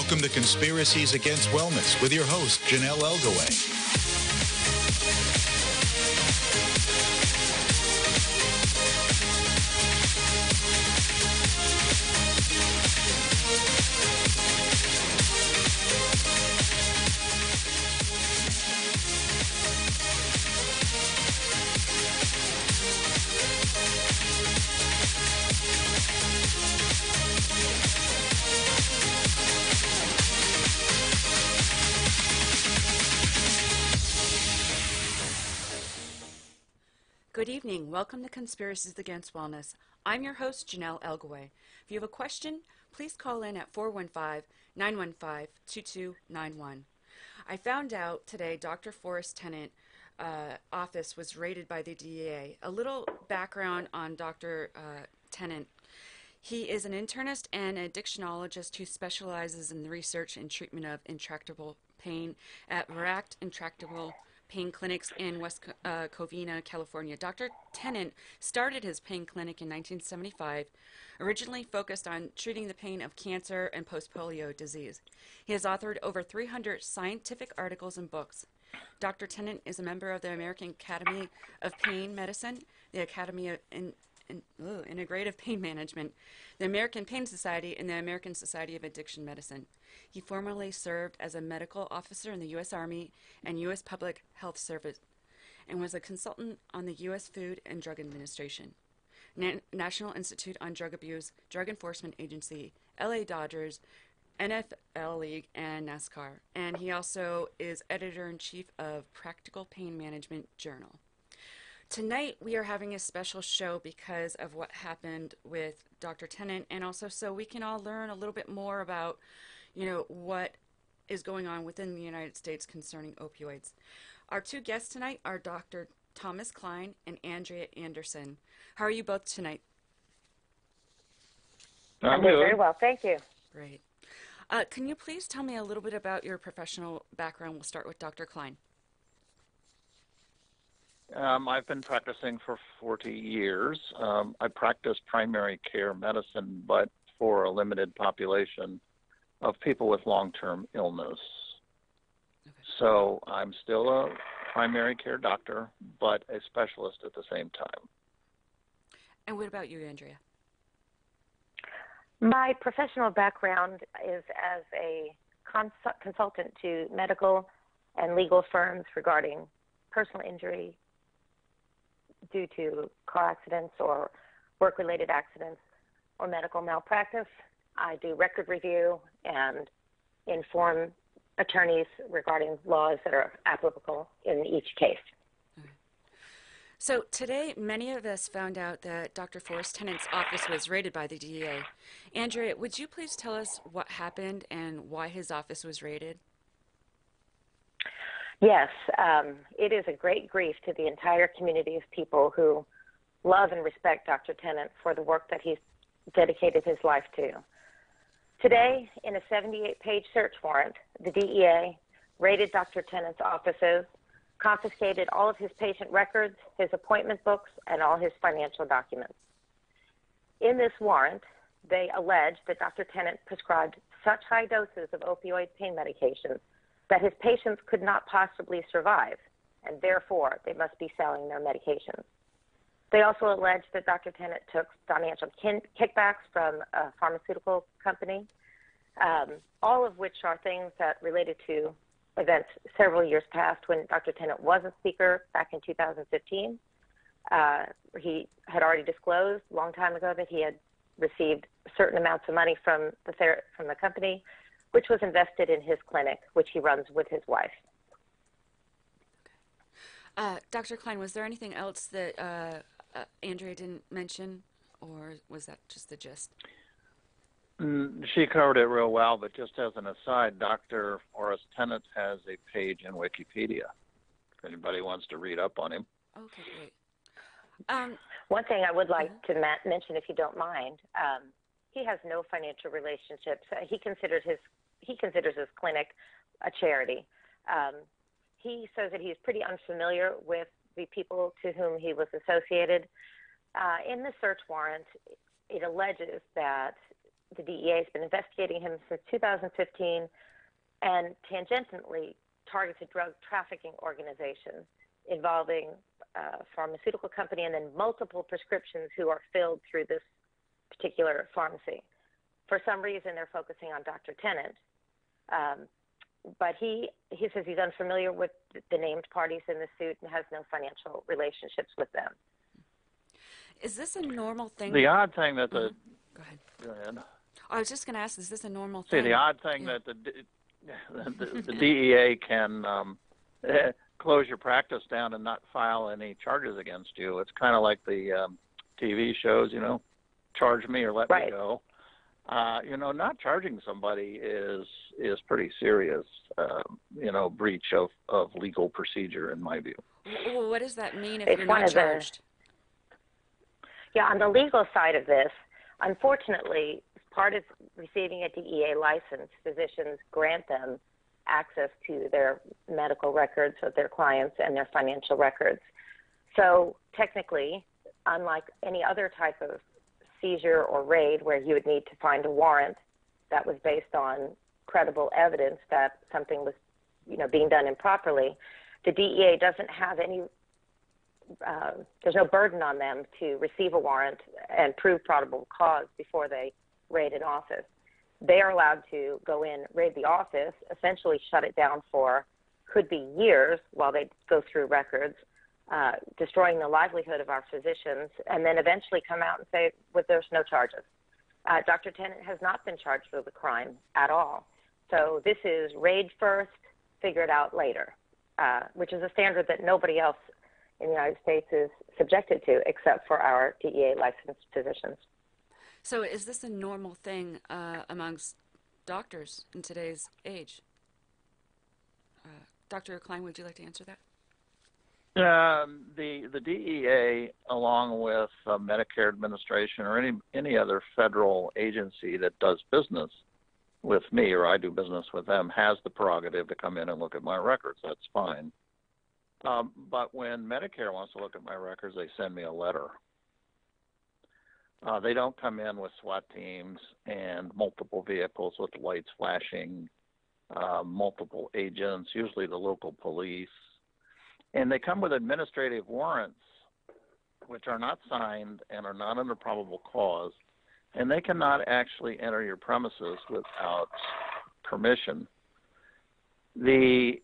Welcome to Conspiracies Against Wellness with your host, Janelle Elgaway. Good evening. Welcome to Conspiracies Against Wellness. I'm your host, Janelle Elgaway. If you have a question, please call in at 415-915-2291. I found out today Dr. Forrest Tennant office was raided by the DEA. A little background on Dr. Tennant. He is an internist and addictionologist who specializes in the research and treatment of intractable pain at VRACT Intractable Pain Clinics in West Covina, California. Dr. Tennant started his pain clinic in 1975, originally focused on treating the pain of cancer and post-polio disease. He has authored over 300 scientific articles and books. Dr. Tennant is a member of the American Academy of Pain Medicine, the Academy of Integrative Pain Management, the American Pain Society, and the American Society of Addiction Medicine. He formerly served as a medical officer in the U.S. Army and U.S. Public Health Service and was a consultant on the U.S. Food and Drug Administration, National Institute on Drug Abuse, Drug Enforcement Agency, LA Dodgers, NFL League, and NASCAR. And he also is editor-in-chief of Practical Pain Management Journal. Tonight, we are having a special show because of what happened with Dr. Tennant, and also so we can all learn a little bit more about, what is going on within the United States concerning opioids. Our two guests tonight are Dr. Thomas Kline and Andrea Anderson. How are you both tonight? I'm doing very well, thank you. Great. Can you please tell me a little bit about your professional background? We'll start with Dr. Kline. I've been practicing for 40 years. I practice primary care medicine, but for a limited population of people with long-term illness. Okay. So I'm still a primary care doctor, but a specialist at the same time. And what about you, Andrea? My professional background is as a consultant to medical and legal firms regarding personal injury due to car accidents or work-related accidents or medical malpractice. I do record review and inform attorneys regarding laws that are applicable in each case. Okay. So today, many of us found out that Dr. Forrest Tennant's office was raided by the DEA. Andrea, would you please tell us what happened and why his office was raided? Yes, it is a great grief to the entire community of people who love and respect Dr. Tennant for the work that he's dedicated his life to. Today, in a 78-page search warrant, the DEA raided Dr. Tennant's offices, confiscated all of his patient records, his appointment books, and all his financial documents. In this warrant, they allege that Dr. Tennant prescribed such high doses of opioid pain medications that his patients could not possibly survive, and therefore they must be selling their medications. They also allege that Dr. Tennant took financial kickbacks from a pharmaceutical company, all of which are things that related to events several years past when Dr. Tennant was a speaker back in 2015. He had already disclosed a long time ago that he had received certain amounts of money from the company, which was invested in his clinic, which he runs with his wife. Okay. Dr. Kline, was there anything else that Andrea didn't mention, or was that just the gist? She covered it real well, but just as an aside, Dr. Forrest Tennant has a page in Wikipedia, if anybody wants to read up on him. Okay, great. One thing I would like to mention, if you don't mind, he has no financial relationships. He considers his clinic a charity. He says that he's pretty unfamiliar with the people to whom he was associated. In the search warrant, it alleges that the DEA has been investigating him since 2015 and tangentially targets a drug trafficking organization involving a pharmaceutical company and then multiple prescriptions who are filled through this particular pharmacy. For some reason, they're focusing on Dr. Tennant. But he says he's unfamiliar with the named parties in the suit and has no financial relationships with them. Is this a normal thing? The odd thing that the... Go ahead. Go ahead. I was just going to ask, is this a normal See, thing? the odd thing that the DEA can close your practice down and not file any charges against you. It's kind of like the TV shows, charge me or let me go. Not charging somebody is pretty serious, breach of legal procedure, in my view. Well, what does that mean if you're not charged? On the legal side of this, unfortunately, as part of receiving a DEA license, physicians grant them access to their medical records of their clients and their financial records. So technically, unlike any other type of seizure or raid where you would need to find a warrant that was based on credible evidence that something was, being done improperly, the DEA doesn't have any, there's no burden on them to receive a warrant and prove probable cause before they raid an office. They are allowed to go in, raid the office, essentially shut it down for could be years while they go through records, destroying the livelihood of our physicians, and then eventually come out and say, well, there's no charges. Dr. Tennant has not been charged with a crime at all. So this is raid first, figure it out later, which is a standard that nobody else in the United States is subjected to except for our DEA licensed physicians. So is this a normal thing amongst doctors in today's age? Dr. Kline, would you like to answer that? The DEA, along with Medicare administration or any other federal agency that does business with me or I do business with them, has the prerogative to come in and look at my records. That's fine. But when Medicare wants to look at my records, they send me a letter. They don't come in with SWAT teams and multiple vehicles with lights flashing, multiple agents, usually the local police. And they come with administrative warrants, which are not signed and are not under probable cause, and they cannot actually enter your premises without permission. The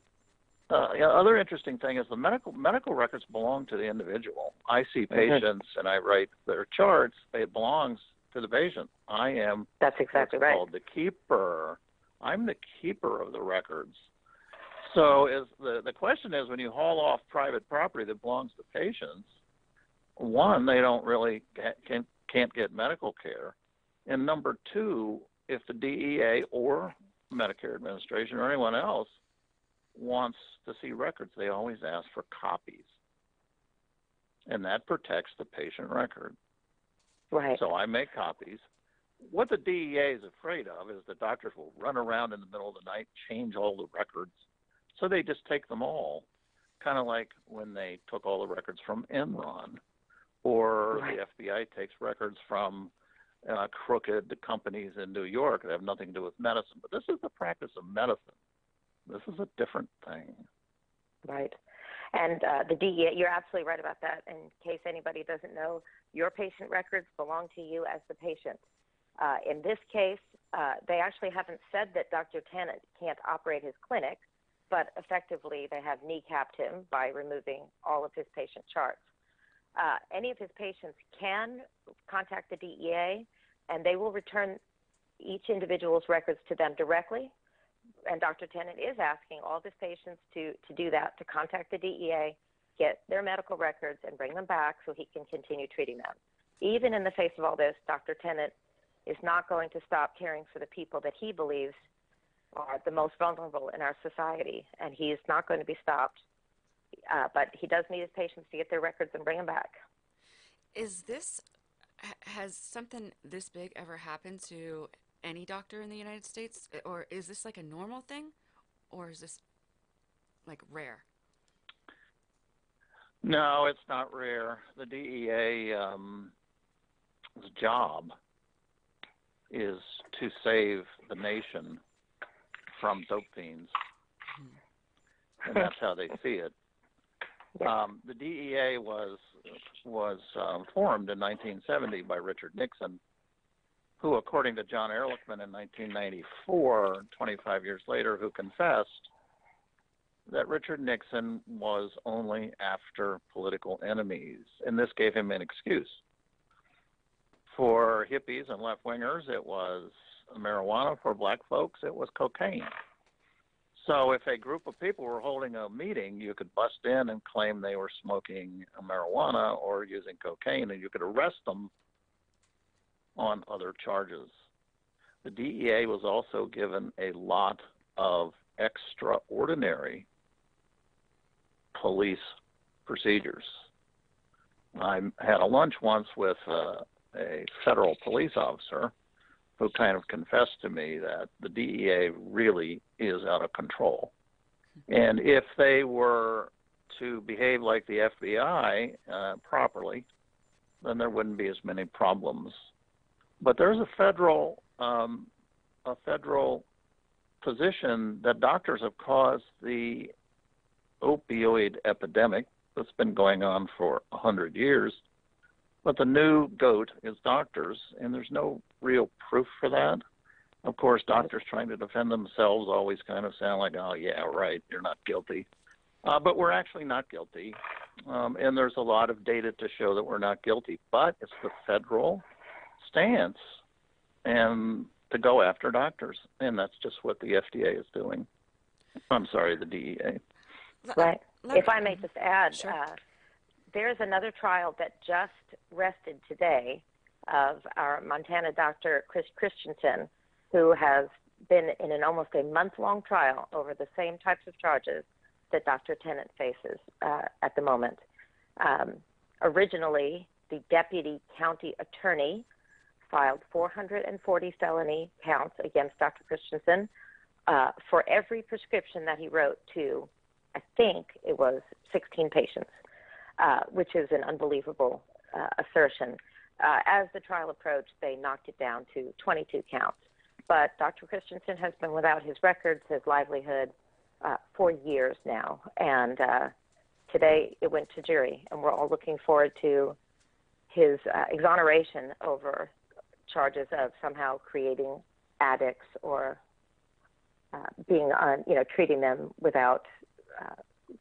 other interesting thing is the medical records belong to the individual. I see patients and I write their charts. It belongs to the patient. I am That's exactly right. called the keeper. I'm the keeper of the records. So the question is, when you haul off private property that belongs to patients, one, they don't really can't get medical care, and number two, if the DEA or Medicare administration or anyone else wants to see records, they always ask for copies, and that protects the patient record. Right. So I make copies. What the DEA is afraid of is that doctors will run around in the middle of the night, change all the records. So they just take them all, kind of like when they took all the records from Enron, or the FBI takes records from crooked companies in New York that have nothing to do with medicine. But this is the practice of medicine. This is a different thing. Right. And the DEA, you're absolutely right about that. In case anybody doesn't know, your patient records belong to you as the patient. In this case, they actually haven't said that Dr. Tennant can't operate his clinic, but effectively they have kneecapped him by removing all of his patient charts. Any of his patients can contact the DEA, and they will return each individual's records to them directly. And Dr. Tennant is asking all of his patients to do that, to contact the DEA, get their medical records, and bring them back so he can continue treating them. Even in the face of all this, Dr. Tennant is not going to stop caring for the people that he believes are the most vulnerable in our society, and he is not going to be stopped. But he does need his patients to get their records and bring them back. Has something this big ever happened to any doctor in the United States? Or is this like a normal thing? Or is this like rare? No, it's not rare. The DEA's job is to save the nation from dope fiends, and that's how they see it. The DEA was formed in 1970 by Richard Nixon, who, according to John Ehrlichman in 1994, 25 years later, who confessed that Richard Nixon was only after political enemies, and this gave him an excuse. For hippies and left-wingers, it was marijuana. For black folks, it was cocaine. So if a group of people were holding a meeting, you could bust in and claim they were smoking marijuana or using cocaine, and you could arrest them on other charges. The DEA was also given a lot of extraordinary police procedures. I had a lunch once with a federal police officer who kind of confessed to me that the DEA really is out of control. And if they were to behave like the FBI properly, then there wouldn't be as many problems. But there's a federal position that doctors have caused the opioid epidemic that's been going on for 100 years. But the new goat is doctors, and there's no real proof for that. Of course, doctors trying to defend themselves always kind of sound like, oh, yeah, right, you're not guilty. But we're actually not guilty, and there's a lot of data to show that we're not guilty. But it's the federal stance and to go after doctors, and that's just what the FDA is doing. I'm sorry, the DEA. Right. If I may just add, Sure. There's another trial that just rested today of our Montana doctor, Chris Christensen, who has been in an almost a month-long trial over the same types of charges that Dr. Tennant faces at the moment. Originally, the deputy county attorney filed 440 felony counts against Dr. Christensen for every prescription that he wrote to, I think it was 16 patients. Which is an unbelievable assertion. As the trial approached, they knocked it down to 22 counts. But Dr. Christensen has been without his records, his livelihood, for years now. And today it went to jury, and we're all looking forward to his exoneration over charges of somehow creating addicts or treating them without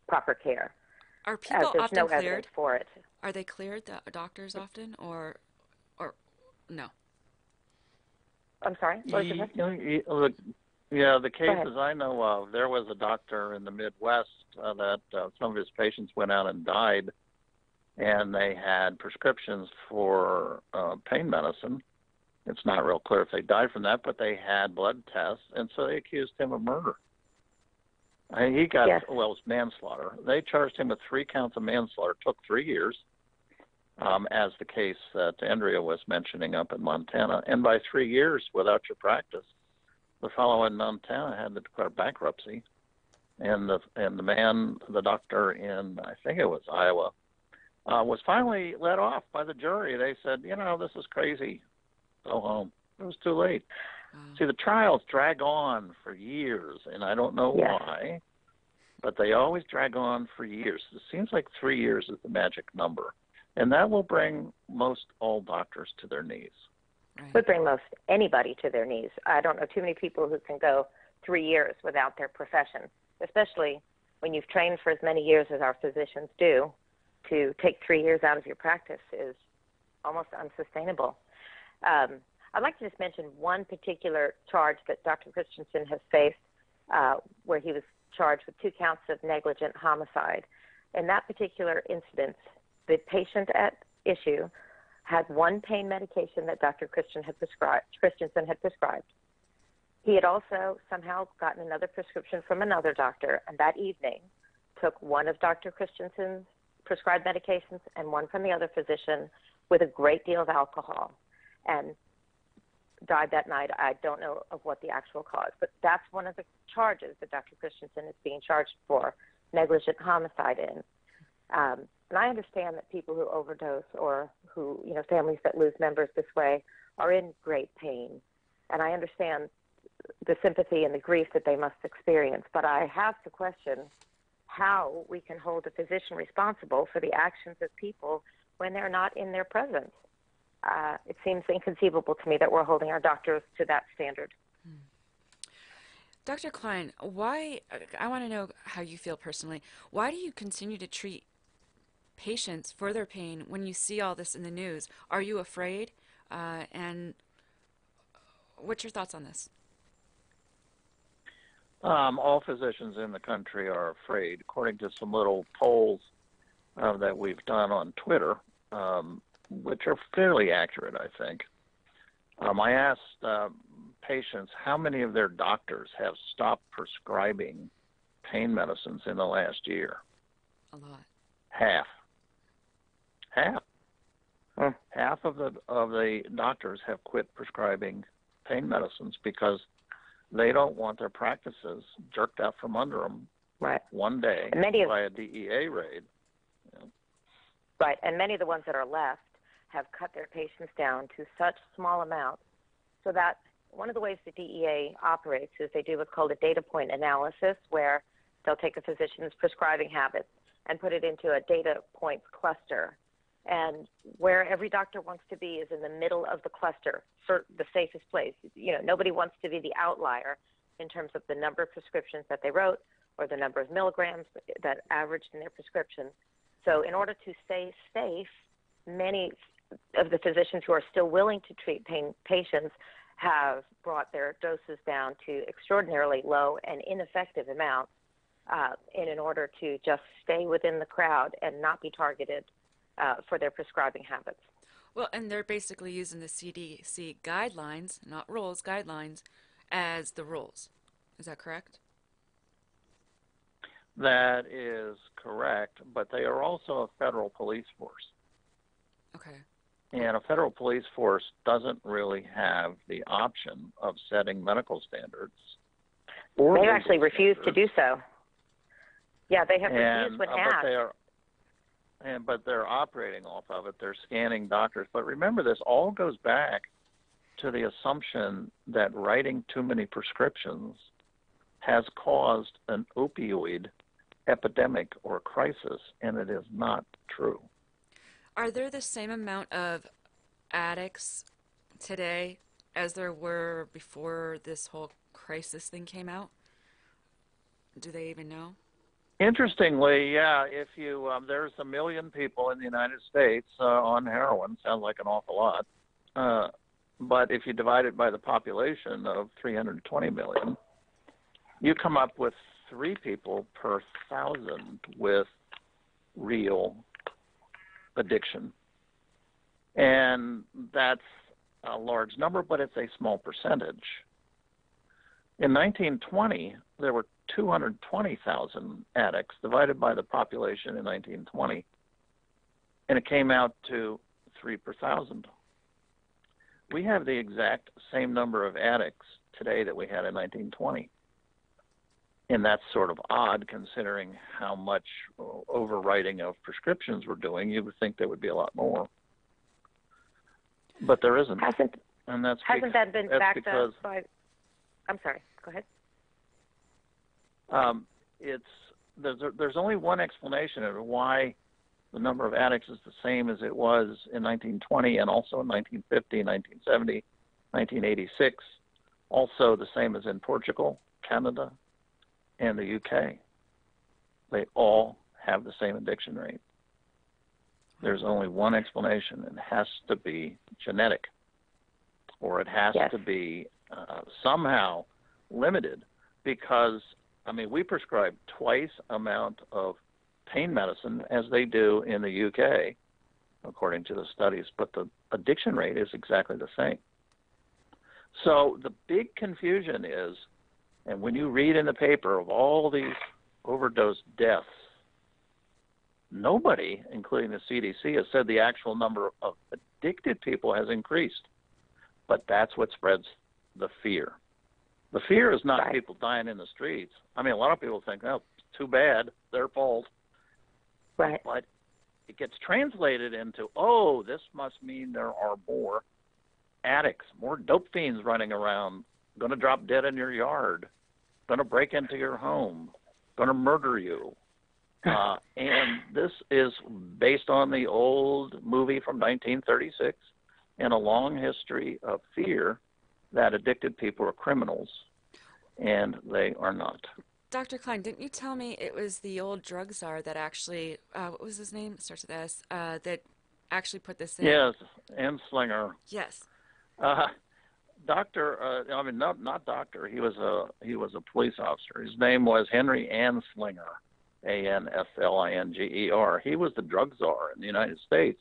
proper care. Are people there's often no cleared? evidence for it. Are they cleared, the doctors often, or no? I'm sorry? What was the question? The cases I know of, there was a doctor in the Midwest that some of his patients went out and died, and they had prescriptions for pain medicine. It's not real clear if they died from that, but they had blood tests, and so they accused him of murder. He got, it was manslaughter. They charged him with 3 counts of manslaughter. It took 3 years, as the case that Andrea was mentioning up in Montana. And by 3 years, without your practice, the fellow in Montana had to declare bankruptcy. And the doctor in, I think it was Iowa, was finally let off by the jury. They said, this is crazy. Go home. It was too late. See, the trials drag on for years, and I don't know why, but they always drag on for years. It seems like 3 years is the magic number, and that will bring most all doctors to their knees. Right. Would bring most anybody to their knees. I don't know too many people who can go 3 years without their profession, especially when you've trained for as many years as our physicians do. To take 3 years out of your practice is almost unsustainable. I'd like to just mention one particular charge that Dr. Christensen has faced where he was charged with 2 counts of negligent homicide. In that particular incident, the patient at issue had one pain medication that Dr. Christensen had prescribed. He had also somehow gotten another prescription from another doctor, and that evening took one of Dr. Christensen's prescribed medications and one from the other physician with a great deal of alcohol, and died that night. I don't know of what the actual cause, but that's one of the charges that Dr. Christensen is being charged for negligent homicide in. And I understand that people who overdose or who, families that lose members this way are in great pain. And I understand the sympathy and the grief that they must experience, but I have to question how we can hold a physician responsible for the actions of people when they're not in their presence. It seems inconceivable to me that we're holding our doctors to that standard. Dr. Kline, why, I want to know how you feel personally, why do you continue to treat patients for their pain when you see all this in the news? Are you afraid? And what's your thoughts on this? All physicians in the country are afraid, according to some little polls that we've done on Twitter, which are fairly accurate, I think. I asked patients how many of their doctors have stopped prescribing pain medicines in the last year. A lot. Half. Half of the doctors have quit prescribing pain medicines because they don't want their practices jerked out from under them one day by a DEA raid. Yeah. Right, and many of the ones that are left have cut their patients down to such small amounts so that one of the ways the DEA operates is they do what's called a data point analysis, where they'll take a physician's prescribing habits and put it into a data points cluster. And where every doctor wants to be is in the middle of the cluster, for the safest place. You know, nobody wants to be the outlier in terms of the number of prescriptions that they wrote or the number of milligrams that averaged in their prescription. So in order to stay safe, many of the physicians who are still willing to treat pain patients have brought their doses down to extraordinarily low and ineffective amounts in order to just stay within the crowd and not be targeted for their prescribing habits. Well, and they're basically using the CDC guidelines, not rules, guidelines, as the rules. Is that correct? That is correct, but they are also a federal police force. Okay. And a federal police force doesn't really have the option of setting medical standards. They actually refuse to do so. Yeah, they have refused when asked. But they're operating off of it. They're scanning doctors. But remember, this all goes back to the assumption that writing too many prescriptions has caused an opioid epidemic or crisis, and it is not true. Are there the same amount of addicts today as there were before this whole crisis thing came out? Do they even know? Interestingly, yeah, if you there's 1 million people in the United States on heroin. Sounds like an awful lot. But if you divide it by the population of 320 million, you come up with 3 people per 1,000 with real addiction. And that's a large number, but it's a small percentage. In 1920, there were 220,000 addicts divided by the population in 1920, and it came out to 3 per 1,000. We have the exact same number of addicts today that we had in 1920. And that's sort of odd considering how much overwriting of prescriptions we're doing. You would think there would be a lot more. But there isn't. Hasn't that been backed up by... I'm sorry, go ahead. There's only one explanation of why the number of addicts is the same as it was in 1920 and also in 1950, 1970, 1986, also the same as in Portugal, Canada, and the UK. They all have the same addiction rate. There's only one explanation, and it has to be genetic, or it has to be somehow limited, because we prescribe twice amount of pain medicine as they do in the UK, according to the studies, but the addiction rate is exactly the same. So the big confusion is, and when you read in the paper of all these overdose deaths, nobody, including the CDC, has said the actual number of addicted people has increased. But that's what spreads the fear. The fear is not people dying in the streets. A lot of people think, oh, too bad, their fault. Right. But it gets translated into, oh, this must mean there are more addicts, more dope fiends running around, going to drop dead in your yard, going to break into your home, going to murder you. And this is based on the old movie from 1936 and a long history of fear that addicted people are criminals, and they are not. Dr. Kline, didn't you tell me it was the old drug czar that actually, what was his name? It starts with S, that actually put this in? Yes, Enslinger. Yes. Not doctor. He was a police officer. His name was Henry Anslinger, Anslinger. He was the drug czar in the United States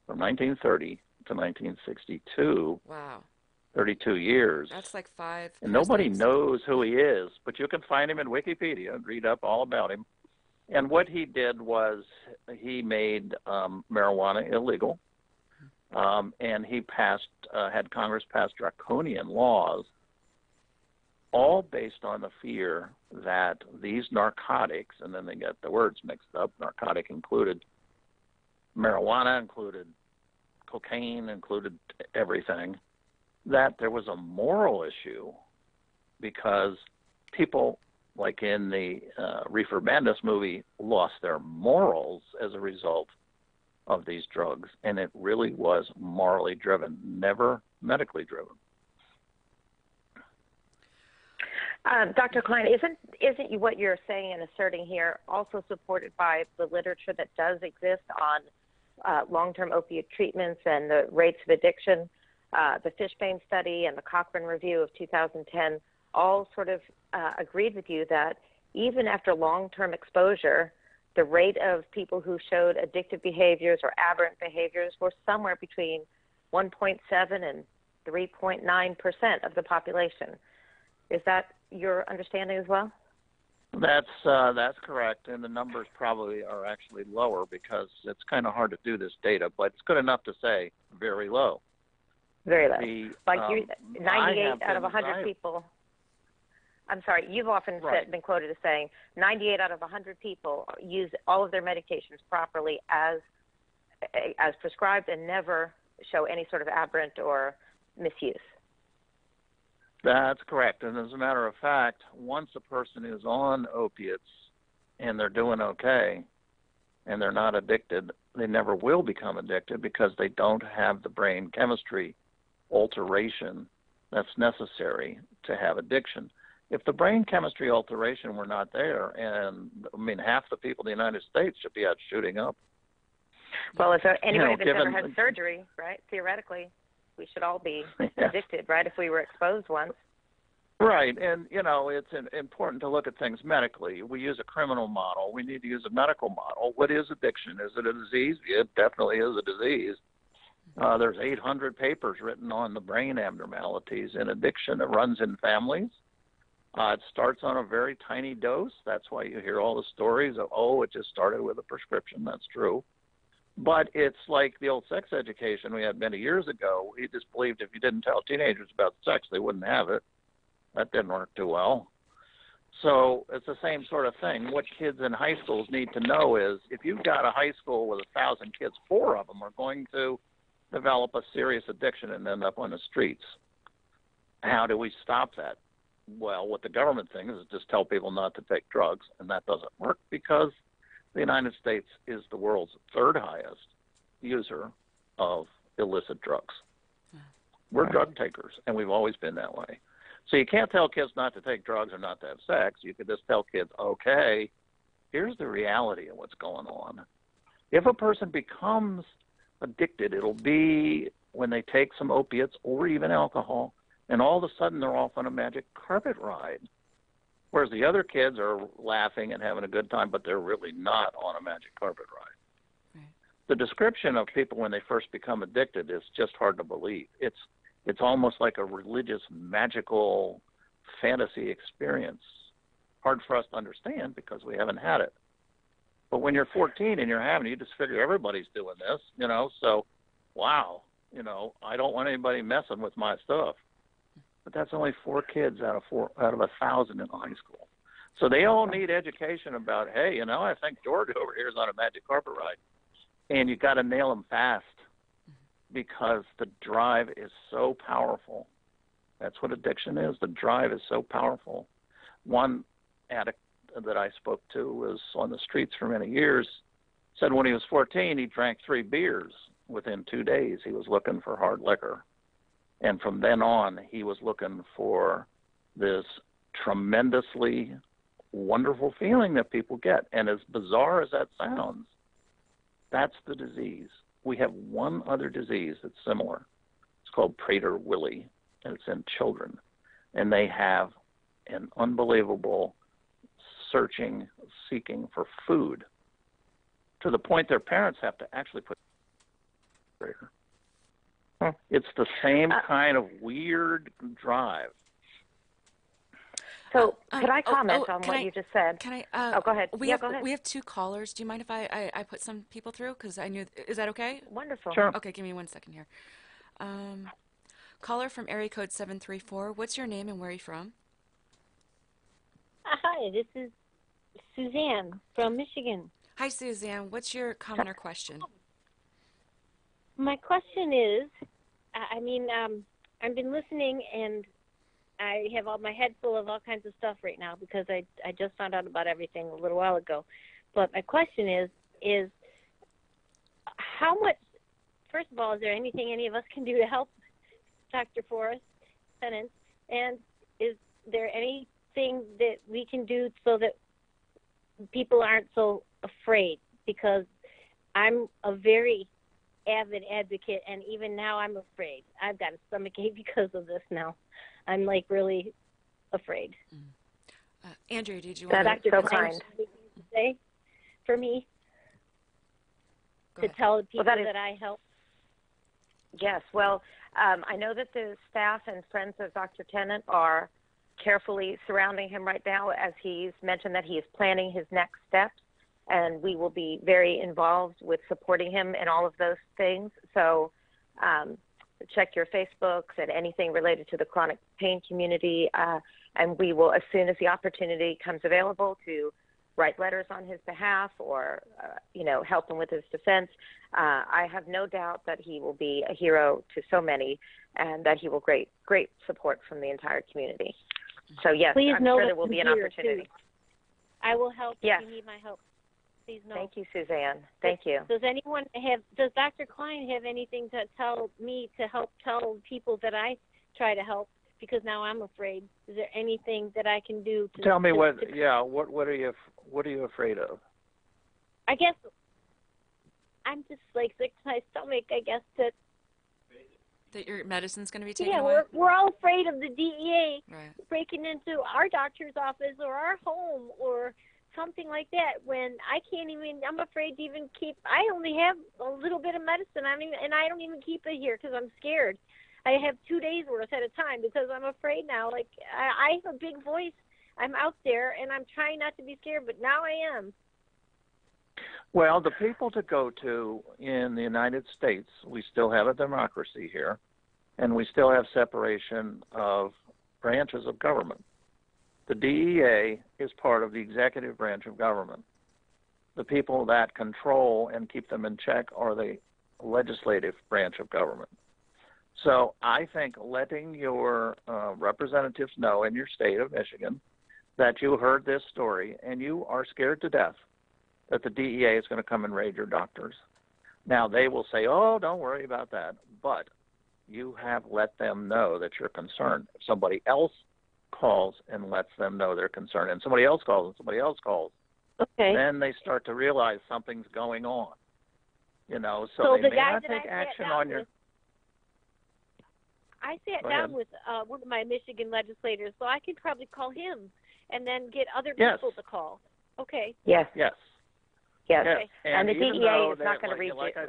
from 1930 to 1962. Wow. 32 years. That's like 5. And nobody knows who he is, but you can find him in Wikipedia and read up all about him. And what he did was he made marijuana illegal, and he had Congress pass draconian laws, all based on the fear that these narcotics, and then they get the words mixed up, narcotic included marijuana, included cocaine, included everything, that there was a moral issue because people, like in the Reefer Madness movie, lost their morals as a result of these drugs, and it really was morally driven, never medically driven. Dr. Kline, isn't what you're saying and asserting here also supported by the literature that does exist on long-term opiate treatments and the rates of addiction? The Fishbane study and the Cochrane review of 2010 all sort of agreed with you that even after long-term exposure, the rate of people who showed addictive behaviors or aberrant behaviors were somewhere between 1.7 and 3.9% of the population. Is that your understanding as well? That's correct, and the numbers probably are actually lower because it's kind of hard to do this data, but it's good enough to say very low. Very low. 98 out of 100 people. I'm sorry, you've often been quoted as saying 98 out of 100 people use all of their medications properly as prescribed and never show any sort of aberrant or misuse. That's correct. And as a matter of fact, once a person is on opiates and they're doing okay and they're not addicted, they never will become addicted because they don't have the brain chemistry alteration that's necessary to have addiction. If the brain chemistry alteration were not there, and half the people in the United States should be out shooting up. Well, if anybody that's ever had surgery, right, theoretically, we should all be addicted, right, if we were exposed once. Right, and, it's important to look at things medically. We use a criminal model. We need to use a medical model. What is addiction? Is it a disease? It definitely is a disease. There's 800 papers written on the brain abnormalities in addiction. It runs in families. It starts on a very tiny dose. That's why you hear all the stories of, it just started with a prescription. That's true. But it's like the old sex education we had many years ago. We just believed if you didn't tell teenagers about sex, they wouldn't have it. That didn't work too well. So it's the same sort of thing. What kids in high schools need to know is if you've got a high school with 1,000 kids, 4 of them are going to develop a serious addiction and end up on the streets. How do we stop that? Well, what the government thinks is just tell people not to take drugs, and that doesn't work because the United States is the world's 3rd highest user of illicit drugs. We're drug takers, and we've always been that way. So you can't tell kids not to take drugs or not to have sex. You could just tell kids, okay, here's the reality of what's going on. If a person becomes addicted, it'll be when they take some opiates or even alcohol, and all of a sudden they're off on a magic carpet ride. Whereas the other kids are laughing and having a good time, but they're really not on a magic carpet ride. Right. The description of people when they first become addicted is just hard to believe. It's almost like a religious, magical fantasy experience. Hard for us to understand because we haven't had it. But when you're 14 and you're having it, you just figure everybody's doing this, so, wow, I don't want anybody messing with my stuff. But that's only 4 kids out of 1,000 in high school. So they all need education about, hey, I think George over here is on a magic carpet ride. And you got to nail them fast because the drive is so powerful. That's what addiction is. The drive is so powerful. One addict that I spoke to was on the streets for many years, said when he was 14, he drank 3 beers. Within 2 days, he was looking for hard liquor. And from then on, he was looking for this tremendously wonderful feeling that people get. And as bizarre as that sounds, that's the disease. We have one other disease that's similar. It's called Prader-Willi, and it's in children. And they have an unbelievable seeking for food, to the point their parents have to actually put Prader. It's the same kind of weird drive. So could I comment on what you just said? Can I? Go ahead. Go ahead. We have 2 callers. Do you mind if I put some people through? Because I knew. Is that okay? Wonderful. Sure. Okay, give me 1 second here. Caller from area code 734. What's your name and where are you from? Hi, this is Suzanne from Michigan. Hi, Suzanne. What's your comment or question? My question is, I've been listening and I have my head full of all kinds of stuff right now because I just found out about everything a little while ago. But my question is how much, first of all, is there anything any of us can do to help Dr. Forrest Tennant? And is there anything that we can do so that people aren't so afraid? Because I'm a very avid advocate, and even now I'm afraid. I've got a stomachache because of this now. I'm like really afraid. Andrea, did you want That's to? so kind. Say for me to tell the people that I help. Yes. Well, I know that the staff and friends of Dr. Tennant are carefully surrounding him right now, as he's mentioned that he is planning his next steps, and we will be very involved with supporting him in all of those things. So check your Facebooks and anything related to the chronic pain community, and we will, as soon as the opportunity comes available, to write letters on his behalf or, help him with his defense. I have no doubt that he will be a hero to so many, and that he will great support from the entire community. So, yes, Please I'm know sure there will be an opportunity. Too. I will help Yes. if you need my help. Please know. Thank you, Suzanne. Thank you. Does Dr. Kline have anything to tell me to help tell people that I try to help? Because now I'm afraid. Is there anything that I can do to Tell me what are you afraid of? I guess I'm just like sick to my stomach, I guess, that your medicine's going to be taken away? we're all afraid of the DEA Right. breaking into our doctor's office or our home or something like that, when I'm afraid to even I only have a little bit of medicine. And I don't even keep it here because I'm scared. I have 2 days worth at a time because I'm afraid now. Like, I have a big voice. I'm out there and I'm trying not to be scared, but now I am. Well, the people to go to in the United States, we still have a democracy here, and we still have separation of branches of government. The DEA is part of the executive branch of government. The people that control and keep them in check are the legislative branch of government. So I think letting your representatives know in your state of Michigan that you heard this story and you are scared to death that the DEA is going to come and raid your doctors. Now, they will say, oh, don't worry about that. But you have let them know that you're concerned. If somebody else calls and lets them know they're concerned, and somebody else calls and somebody else calls, okay, then they start to realize something's going on. So they may not take action on your... I sat down with one of my Michigan legislators, so I could probably call him and then get other people to call. Okay. Yes. Yes. Yes. Yes. And the DEA is not going to raid you.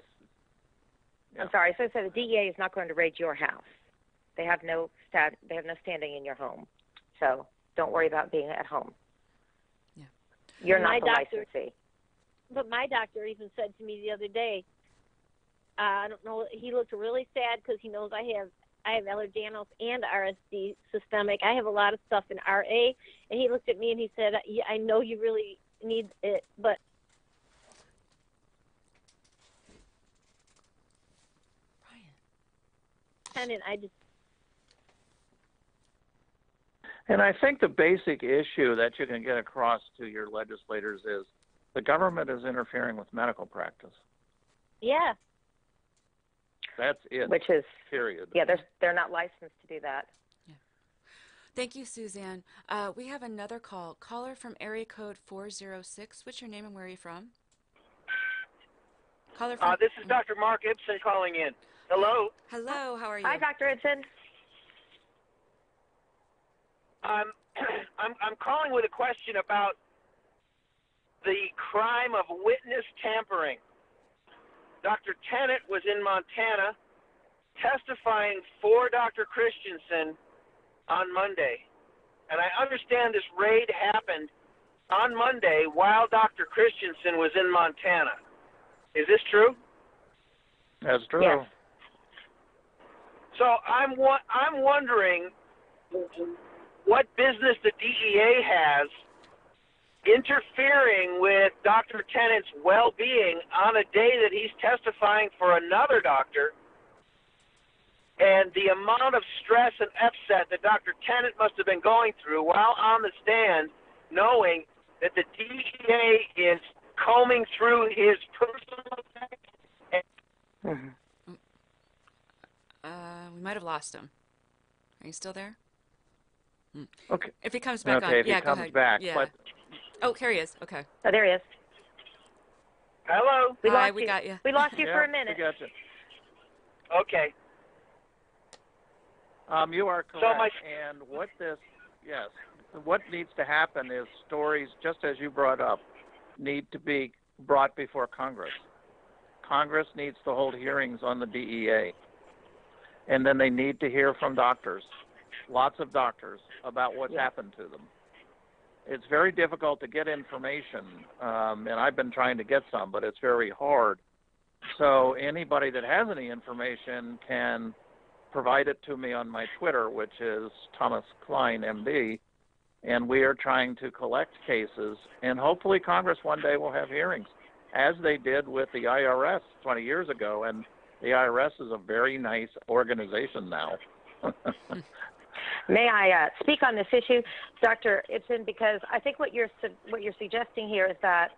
I'm sorry. So the DEA is not going to raid your house. They have no standing in your home. So don't worry about being at home. Yeah. You're not the licensee. But my doctor even said to me the other day, I don't know, he looked really sad because he knows I have Ehlers-Danlos and RSD systemic. I have a lot of stuff in RA, and he looked at me and he said, I know you really need it, but Tennant, And I think the basic issue that you can get across to your legislators is the government is interfering with medical practice. Yeah. That's it. Which is, period. yeah, they're not licensed to do that. Yeah. Thank you, Suzanne. We have another call. Caller from area code 406. What's your name and where are you from? Caller from... This is Dr. Mark Ibsen calling in. Hello. Hello, how are you? Hi, Dr. Ibsen. I'm calling with a question about the crime of witness tampering. Dr. Tennant was in Montana testifying for Dr. Christensen on Monday. And I understand this raid happened on Monday while Dr. Christensen was in Montana. Is this true? That's true. Yes. So I'm wondering what business the DEA has interfering with Dr. Tennant's well-being on a day that he's testifying for another doctor, and the amount of stress and upset that Dr. Tennant must have been going through while on the stand, knowing that the DEA is combing through his personal Mm-hmm. We might have lost him. Are you still there? Okay. If he comes back on, if yeah, he comes go ahead. back. Yeah. But Oh, here he is. Okay. Oh, there he is. Hello? Hi, lost we you. got you. We lost you yeah, for a minute. we got you. Okay. You are So correct. And what needs to happen is stories, just as you brought up, need to be brought before Congress. Congress needs to hold hearings on the DEA. And then they need to hear from doctors, lots of doctors, about what's happened to them. It's very difficult to get information, and I've been trying to get some, but it's very hard. So anybody that has any information can provide it to me on my Twitter, which is Thomas Kline, MD, and we are trying to collect cases, and hopefully Congress one day will have hearings, as they did with the IRS 20 years ago, and the IRS is a very nice organization now. May I speak on this issue, Dr. Ibsen? Because I think what you're suggesting here is that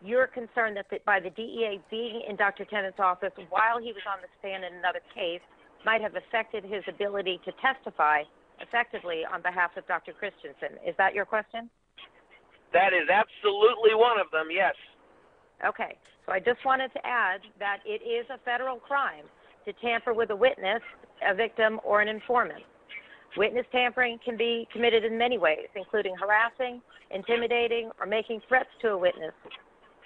you're concerned that by the DEA being in Dr. Tennant's office while he was on the stand in another case might have affected his ability to testify effectively on behalf of Dr. Christensen. Is that your question? That is absolutely one of them, yes. Okay. So I just wanted to add that it is a federal crime to tamper with a witness, a victim, or an informant. Witness tampering can be committed in many ways, including harassing, intimidating, or making threats to a witness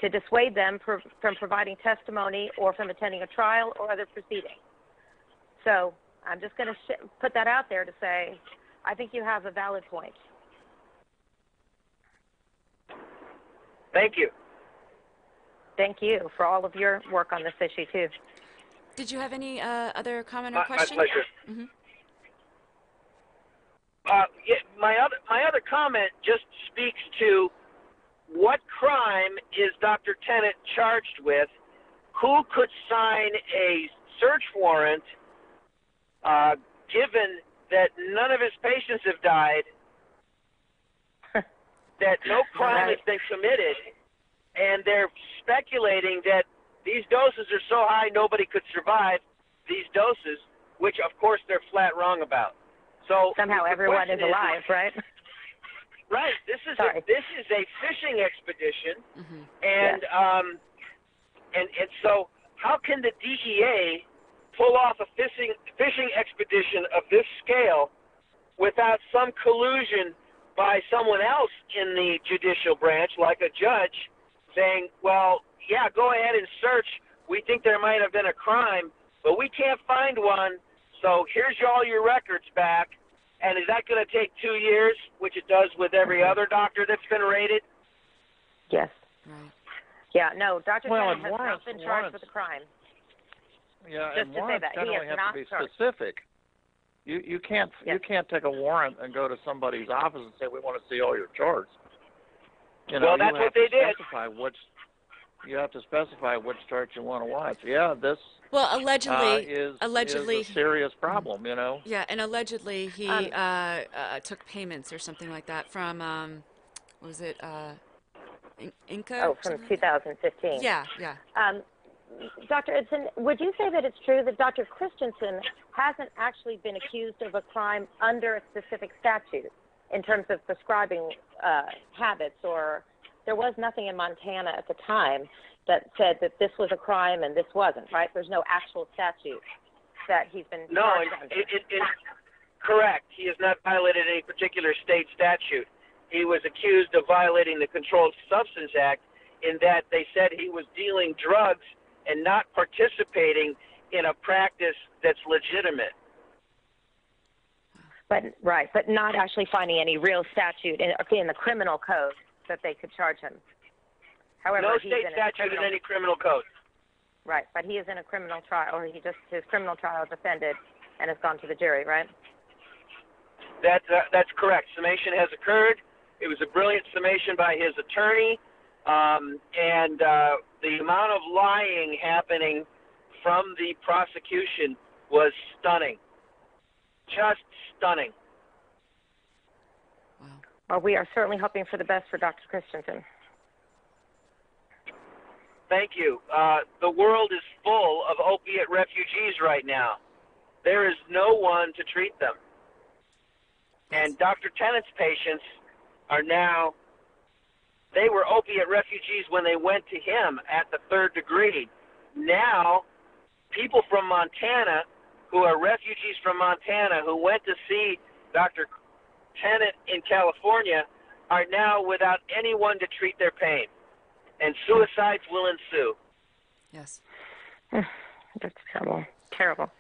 to dissuade them from providing testimony or from attending a trial or other proceeding. So I'm just going to put that out there to say I think you have a valid point. Thank you. Thank you for all of your work on this issue, too. Did you have any other comment or question? My pleasure. Mm-hmm. My other comment just speaks to what crime is Dr. Tennant charged with? Who could sign a search warrant given that none of his patients have died, that no crime has been committed, and they're speculating that these doses are so high nobody could survive these doses, which of course they're flat wrong about. So somehow everyone is alive, right? Right. This is a fishing expedition, and so how can the DEA pull off a fishing expedition of this scale without some collusion by someone else in the judicial branch, like a judge, saying, well, yeah, go ahead and search. We think there might have been a crime, but we can't find one, so here's all your records back. And is that going to take 2 years, which it does with every other doctor that's been raided? Yes. Right. Yeah, no, Dr. Tennant has warrants, not been charged with a crime. Yeah, Just and to say warrants that, he generally has have not to be charged. specific. You can't take a warrant and go to somebody's office and say we want to see all your charts. You know, Well, that's you have what they to did. specify which. you have to specify which chart you want to watch. Yeah, this Well, is allegedly, a serious problem, you know. yeah, and allegedly he took payments or something like that from what was it Inca? Oh, from 2015. Yeah, yeah. Dr. Ibsen, would you say that it's true that Dr. Christensen hasn't actually been accused of a crime under a specific statute in terms of prescribing habits, or there was nothing in Montana at the time that said that this was a crime and this wasn't, right? There's no actual statute that he's been charged under. Correct. He has not violated any particular state statute. He was accused of violating the Controlled Substance Act in that they said he was dealing drugs and not participating in a practice that's legitimate. But not actually finding any real statute in the criminal code that they could charge him. However, no state statute in any criminal code. Right, but he is in a criminal trial, or his criminal trial defended and has gone to the jury, right? That's correct. Summation has occurred. It was a brilliant summation by his attorney. And the amount of lying happening from the prosecution was stunning. Just stunning. Wow. Well, we are certainly hoping for the best for Dr. Christensen. Thank you. The world is full of opiate refugees right now. There is no one to treat them. And Dr. Tennant's patients are now, they were opiate refugees when they went to him at the third degree. Now, people from Montana who are refugees from Montana who went to see Dr. Tennant in California are now without anyone to treat their pain. And suicides will ensue. Yes. That's terrible. Terrible.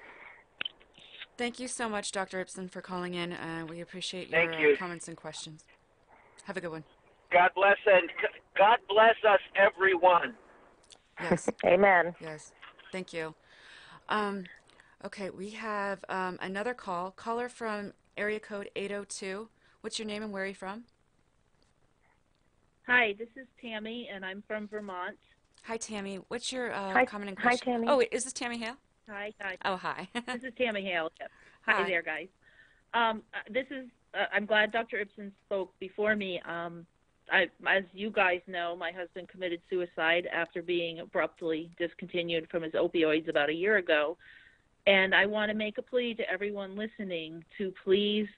Thank you so much, Dr. Ibsen, for calling in. We appreciate your comments and questions. Have a good one. God bless, and God bless us, everyone. Yes. Amen. Yes. Thank you. Okay, we have another call. Caller from area code 802. What's your name and where are you from? Hi, this is Tammy, and I'm from Vermont. Hi, Tammy. What's your comment and Hi, question? Tammy. Oh, wait, is this Tammy Hale? Hi. Oh, hi. This is Tammy Hale. Yes. Hi. Hi there, guys. I'm glad Dr. Ibsen spoke before me. As you guys know, my husband committed suicide after being abruptly discontinued from his opioids about a year ago. And I want to make a plea to everyone listening to please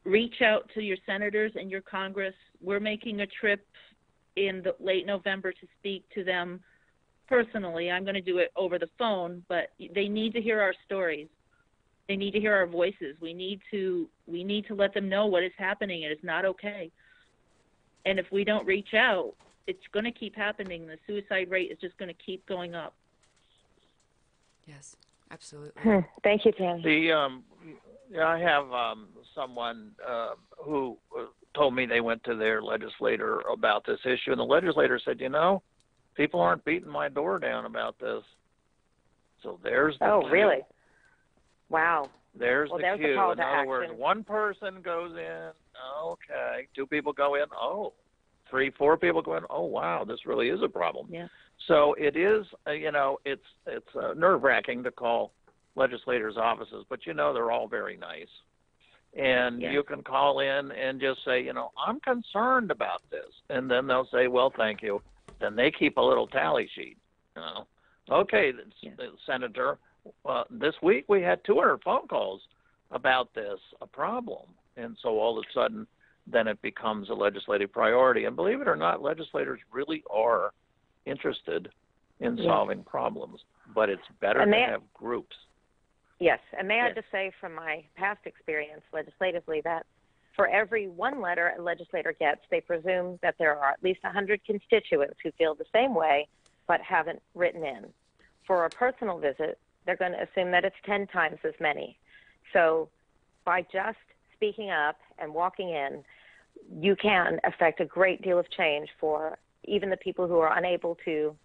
reach out to your senators and your Congress. We're making a trip in late November to speak to them personally. I'm going to do it over the phone, but they need to hear our stories. They need to hear our voices. We need to let them know what is happening. It is not okay. And if we don't reach out, it's going to keep happening. The suicide rate is just going to keep going up. Yes, absolutely. Thank you, Tammy. I have someone who told me they went to their legislator about this issue, and the legislator said, people aren't beating my door down about this. So there's the cue. Really? Wow. There's the there's cue. the call In to other action. words, one person goes in, okay. Two people go in, oh. 3, 4 people go in, oh, wow, this really is a problem. Yeah. So it is, it's nerve-wracking to call legislators' offices, but they're all very nice. And you can call in and just say, I'm concerned about this. And then they'll say, well, thank you. Then they keep a little tally sheet. Okay, Senator, this week we had 200 phone calls about this, a problem. And so all of a sudden, then it becomes a legislative priority. And believe it or not, legislators really are interested in solving problems. But it's better to have groups. Yes, and may I just say from my past experience legislatively that for every one letter a legislator gets, they presume that there are at least 100 constituents who feel the same way but haven't written in. For a personal visit, they're going to assume that it's 10 times as many. So by just speaking up and walking in, you can affect a great deal of change for even the people who are unable to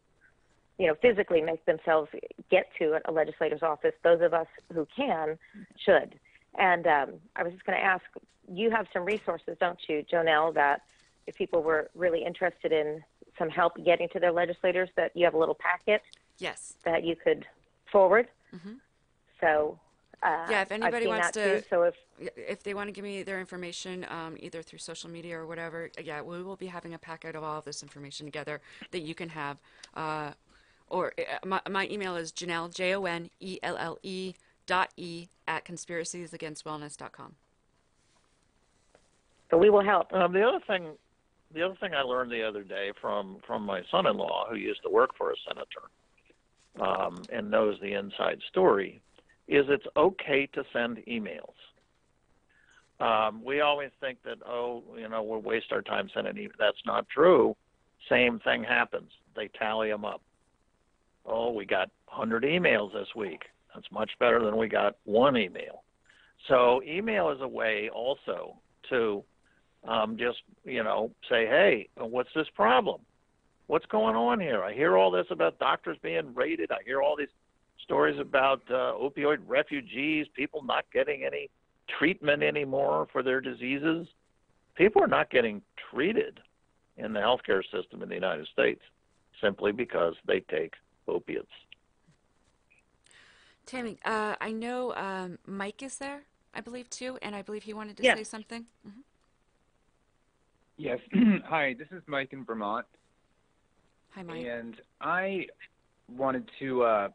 physically make themselves get to a legislator's office. Those of us who can should. And I was just going to ask, you have some resources, don't you, Jonelle, that if people were really interested in some help getting to their legislators, that you have a little packet Yes. that you could forward. Mm-hmm. So Yeah, if anybody wants to, too, so if they want to give me their information, either through social media or whatever, yeah, we will be having a packet of all of this information together that you can have. My email is Janelle, JONELLE.E@conspiraciesagainstwellness.com. so we will help. The other thing I learned the other day from my son-in-law, who used to work for a senator and knows the inside story, is it's okay to send emails. We always think that, we'll waste our time sending emails. That's not true. Same thing happens. They tally them up. Oh, we got 100 emails this week. That's much better than we got one email. So email is a way also to just, say, hey, what's this problem? What's going on here? I hear all this about doctors being raided. I hear all these stories about opioid refugees, people not getting any treatment anymore for their diseases. People are not getting treated in the healthcare system in the United States simply because they take opiates. Tammy, I know Mike is there, I believe, too, and I believe he wanted to say something. Mm-hmm. Yes. Hi, this is Mike in Vermont. Hi, Mike. And I wanted to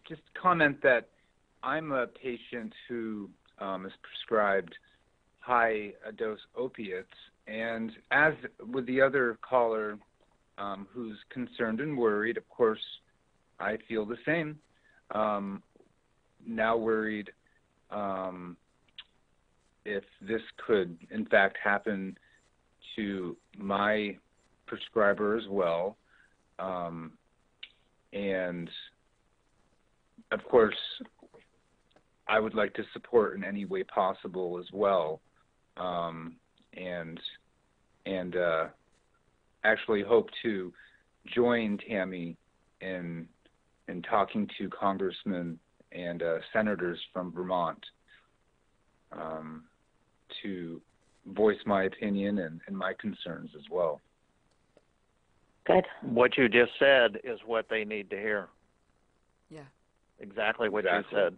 just comment that I'm a patient who is prescribed high-dose opiates, and as with the other caller who's concerned and worried, of course, I feel the same. Now worried if this could, in fact, happen to my prescriber as well. And, of course, I would like to support in any way possible as well. And actually hope to join Tammy in talking to congressmen and senators from Vermont to voice my opinion and my concerns as well. Good. What you just said is what they need to hear. Yeah. Exactly what you said.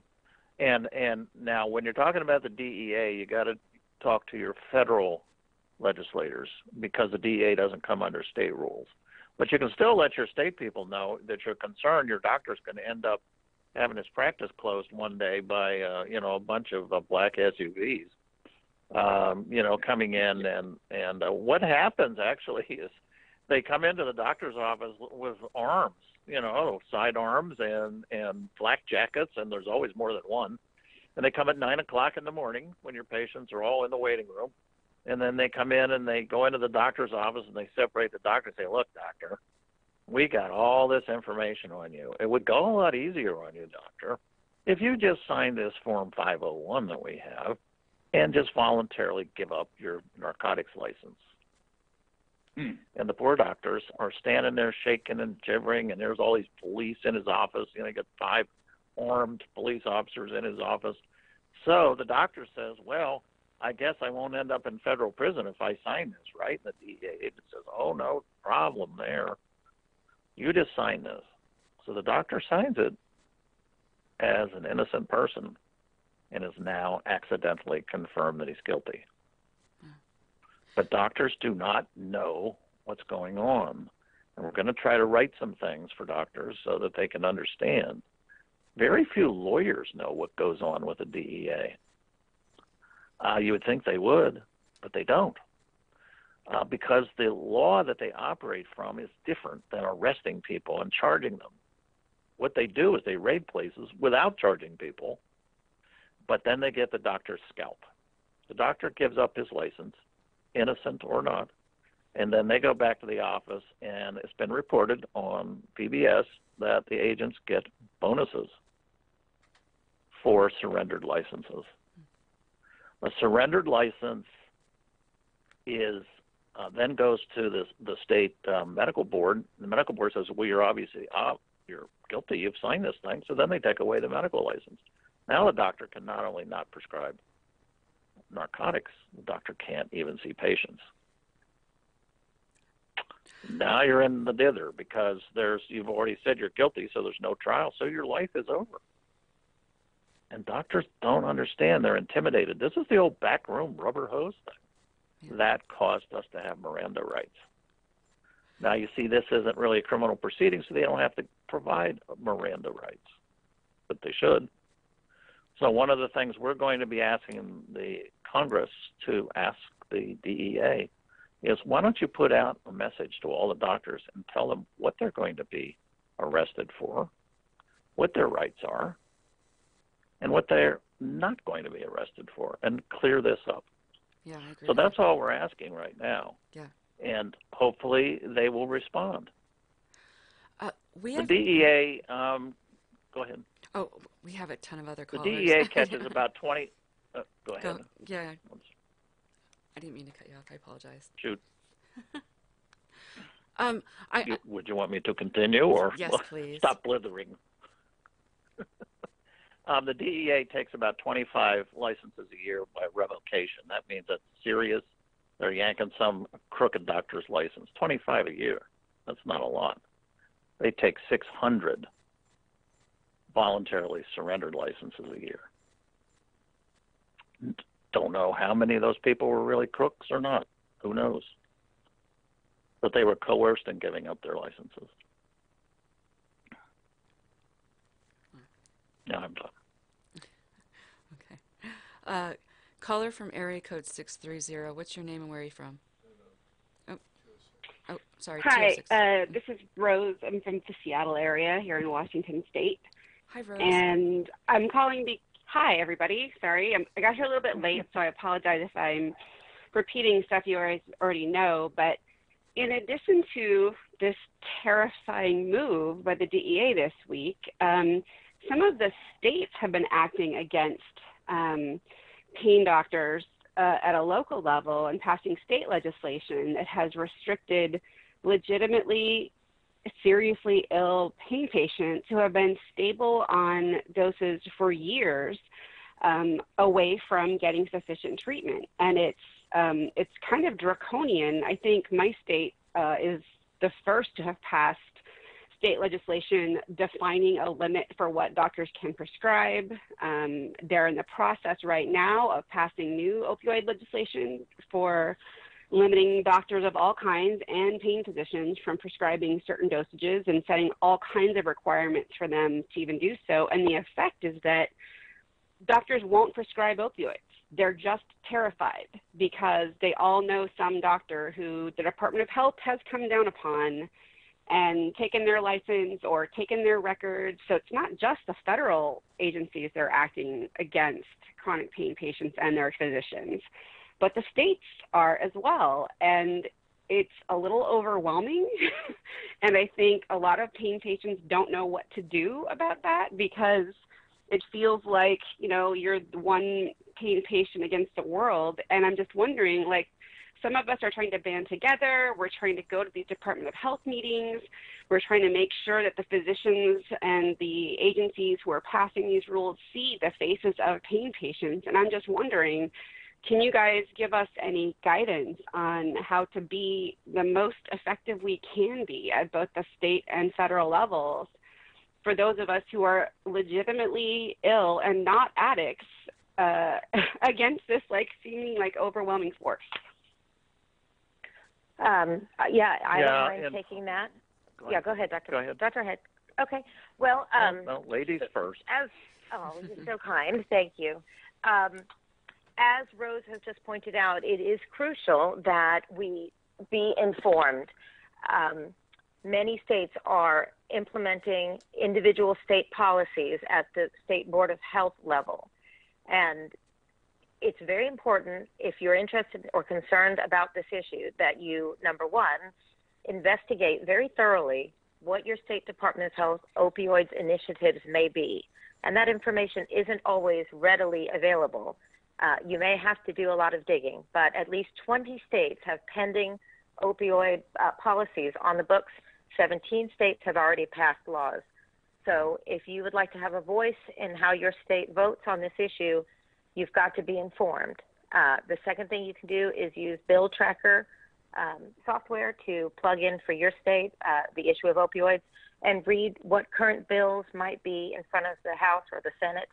And now when you're talking about the DEA, you got to talk to your federal legislators because the DEA doesn't come under state rules. But you can still let your state people know that you're concerned your doctor's going to end up having his practice closed one day by, a bunch of black SUVs, coming in. And what happens actually is they come into the doctor's office with arms, side arms and flak jackets, and there's always more than one. And they come at 9 o'clock in the morning when your patients are all in the waiting room. And then they come in and they go into the doctor's office and they separate the doctor and say, look, doctor, we got all this information on you. It would go a lot easier on you, doctor, if you just signed this Form 501 that we have and just voluntarily give up your narcotics license. And the poor doctors are standing there shaking and shivering, and there's all these police in his office. He got 5 armed police officers in his office. So the doctor says, well, I guess I won't end up in federal prison if I sign this, right? And the DEA agent says, oh, no problem there. You just sign this. So the doctor signs it as an innocent person and is now accidentally confirmed that he's guilty. But doctors do not know what's going on. And we're going to try to write some things for doctors so that they can understand. Very few lawyers know what goes on with the DEA. You would think they would, but they don't. Because the law that they operate from is different than arresting people and charging them. What they do is they raid places without charging people, but then they get the doctor's scalp. The doctor gives up his license, innocent or not, and then they go back to the office, and it's been reported on PBS that the agents get bonuses for surrendered licenses. A surrendered license is then goes to the state medical board. The medical board says, well, you're obviously you're guilty. You've signed this thing. So then they take away the medical license. Now the doctor can not only not prescribe narcotics, the doctor can't even see patients. now you're in the dither because you've already said you're guilty, so there's no trial, so your life is over. And doctors don't understand. They're intimidated. This is the old backroom rubber hose thing. Yeah. That caused us to have Miranda rights. Now you see this isn't really a criminal proceeding, so they don't have to provide Miranda rights, but they should. So one of the things we're going to be asking the Congress to ask the DEA is, why don't you put out a message to all the doctors and tell them what they're going to be arrested for, what their rights are, and what they're not going to be arrested for, and clear this up. Yeah, I agree. So that's all we're asking right now. Yeah. And hopefully they will respond. The DEA, go ahead. Oh, we have a ton of other callers. The DEA catches about 20. Go ahead. Yeah. I didn't mean to cut you off. I apologize. Shoot. Would you want me to continue, or yes, please. Stop blithering? The DEA takes about 25 licenses a year by revocation. That means that's serious. They're yanking some crooked doctor's license. 25 a year. That's not a lot. They take 600 voluntarily surrendered licenses a year. Don't know how many of those people were really crooks or not. Who knows? But they were coerced in giving up their licenses. Yeah, I'm done. Okay. Caller from area code 630. What's your name and where are you from? Oh, sorry. Hi, this is Rose. I'm from the Seattle area here in Washington State. Hi, Rose. And I'm calling hi, everybody. Sorry, I got here a little bit late, so I apologize if I'm repeating stuff you already know. But in addition to this terrifying move by the DEA this week, some of the states have been acting against pain doctors at a local level and passing state legislation that has restricted legitimately seriously ill pain patients who have been stable on doses for years away from getting sufficient treatment. And it's kind of draconian. I think my state is the first to have passed state legislation defining a limit for what doctors can prescribe. They're in the process right now of passing new opioid legislation for limiting doctors of all kinds and pain physicians from prescribing certain dosages and setting all kinds of requirements for them to even do so. And the effect is that doctors won't prescribe opioids. They're just terrified because they all know some doctor who the Department of Health has come down upon and taken their license or taken their records. So it's not just the federal agencies that are acting against chronic pain patients and their physicians, but the states are as well. And it's a little overwhelming. And I think a lot of pain patients don't know what to do about that because it feels like, you're the one pain patient against the world. And I'm just wondering, some of us are trying to band together. We're trying to go to these Department of Health meetings. We're trying to make sure that the physicians and the agencies who are passing these rules see the faces of pain patients. And I'm just wondering, can you guys give us any guidance on how to be the most effective we can be at both the state and federal levels for those of us who are legitimately ill and not addicts against this seeming overwhelming force? I don't mind taking that. Go ahead, Doctor. Go ahead. Dr. Head. Okay. Well, no, ladies first. You're so kind. Thank you. As Rose has just pointed out, it is crucial that we be informed. Many states are implementing individual state policies at the State Board of Health level. And it's very important, if you're interested or concerned about this issue, that you, number one, investigate very thoroughly what your State Department of Health opioids initiatives may be. And that information isn't always readily available. You may have to do a lot of digging, but at least 20 states have pending opioid policies on the books. 17 states have already passed laws. So if you would like to have a voice in how your state votes on this issue, you've got to be informed. The second thing you can do is use bill tracker software to plug in for your state the issue of opioids and read what current bills might be in front of the House or the Senate.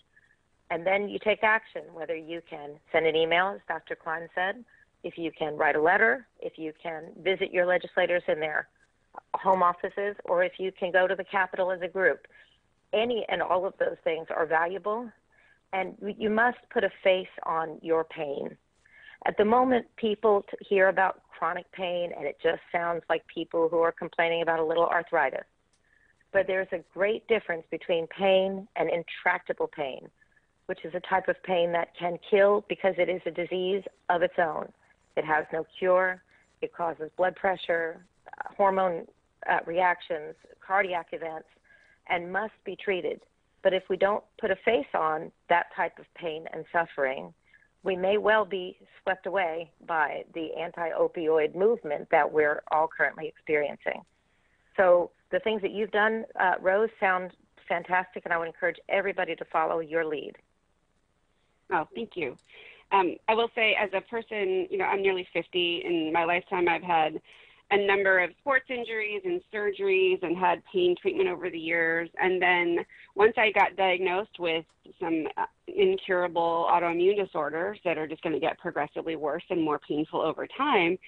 And then you take action, whether you can send an email, as Dr. Kline said, if you can write a letter, if you can visit your legislators in their home offices, or if you can go to the Capitol as a group. Any and all of those things are valuable, and you must put a face on your pain. At the moment, people hear about chronic pain, and it just sounds like people who are complaining about a little arthritis. But there's a great difference between pain and intractable pain, which is a type of pain that can kill because it is a disease of its own. It has no cure. It causes blood pressure, hormone reactions, cardiac events, and must be treated. But if we don't put a face on that type of pain and suffering, we may well be swept away by the anti-opioid movement that we're all currently experiencing. So the things that you've done, Rose, sound fantastic, and I would encourage everybody to follow your lead. Oh, thank you. I will say, as a person, I'm nearly 50. In my lifetime, I've had a number of sports injuries and surgeries and had pain treatment over the years. And then once I got diagnosed with some incurable autoimmune disorders that are just going to get progressively worse and more painful over time,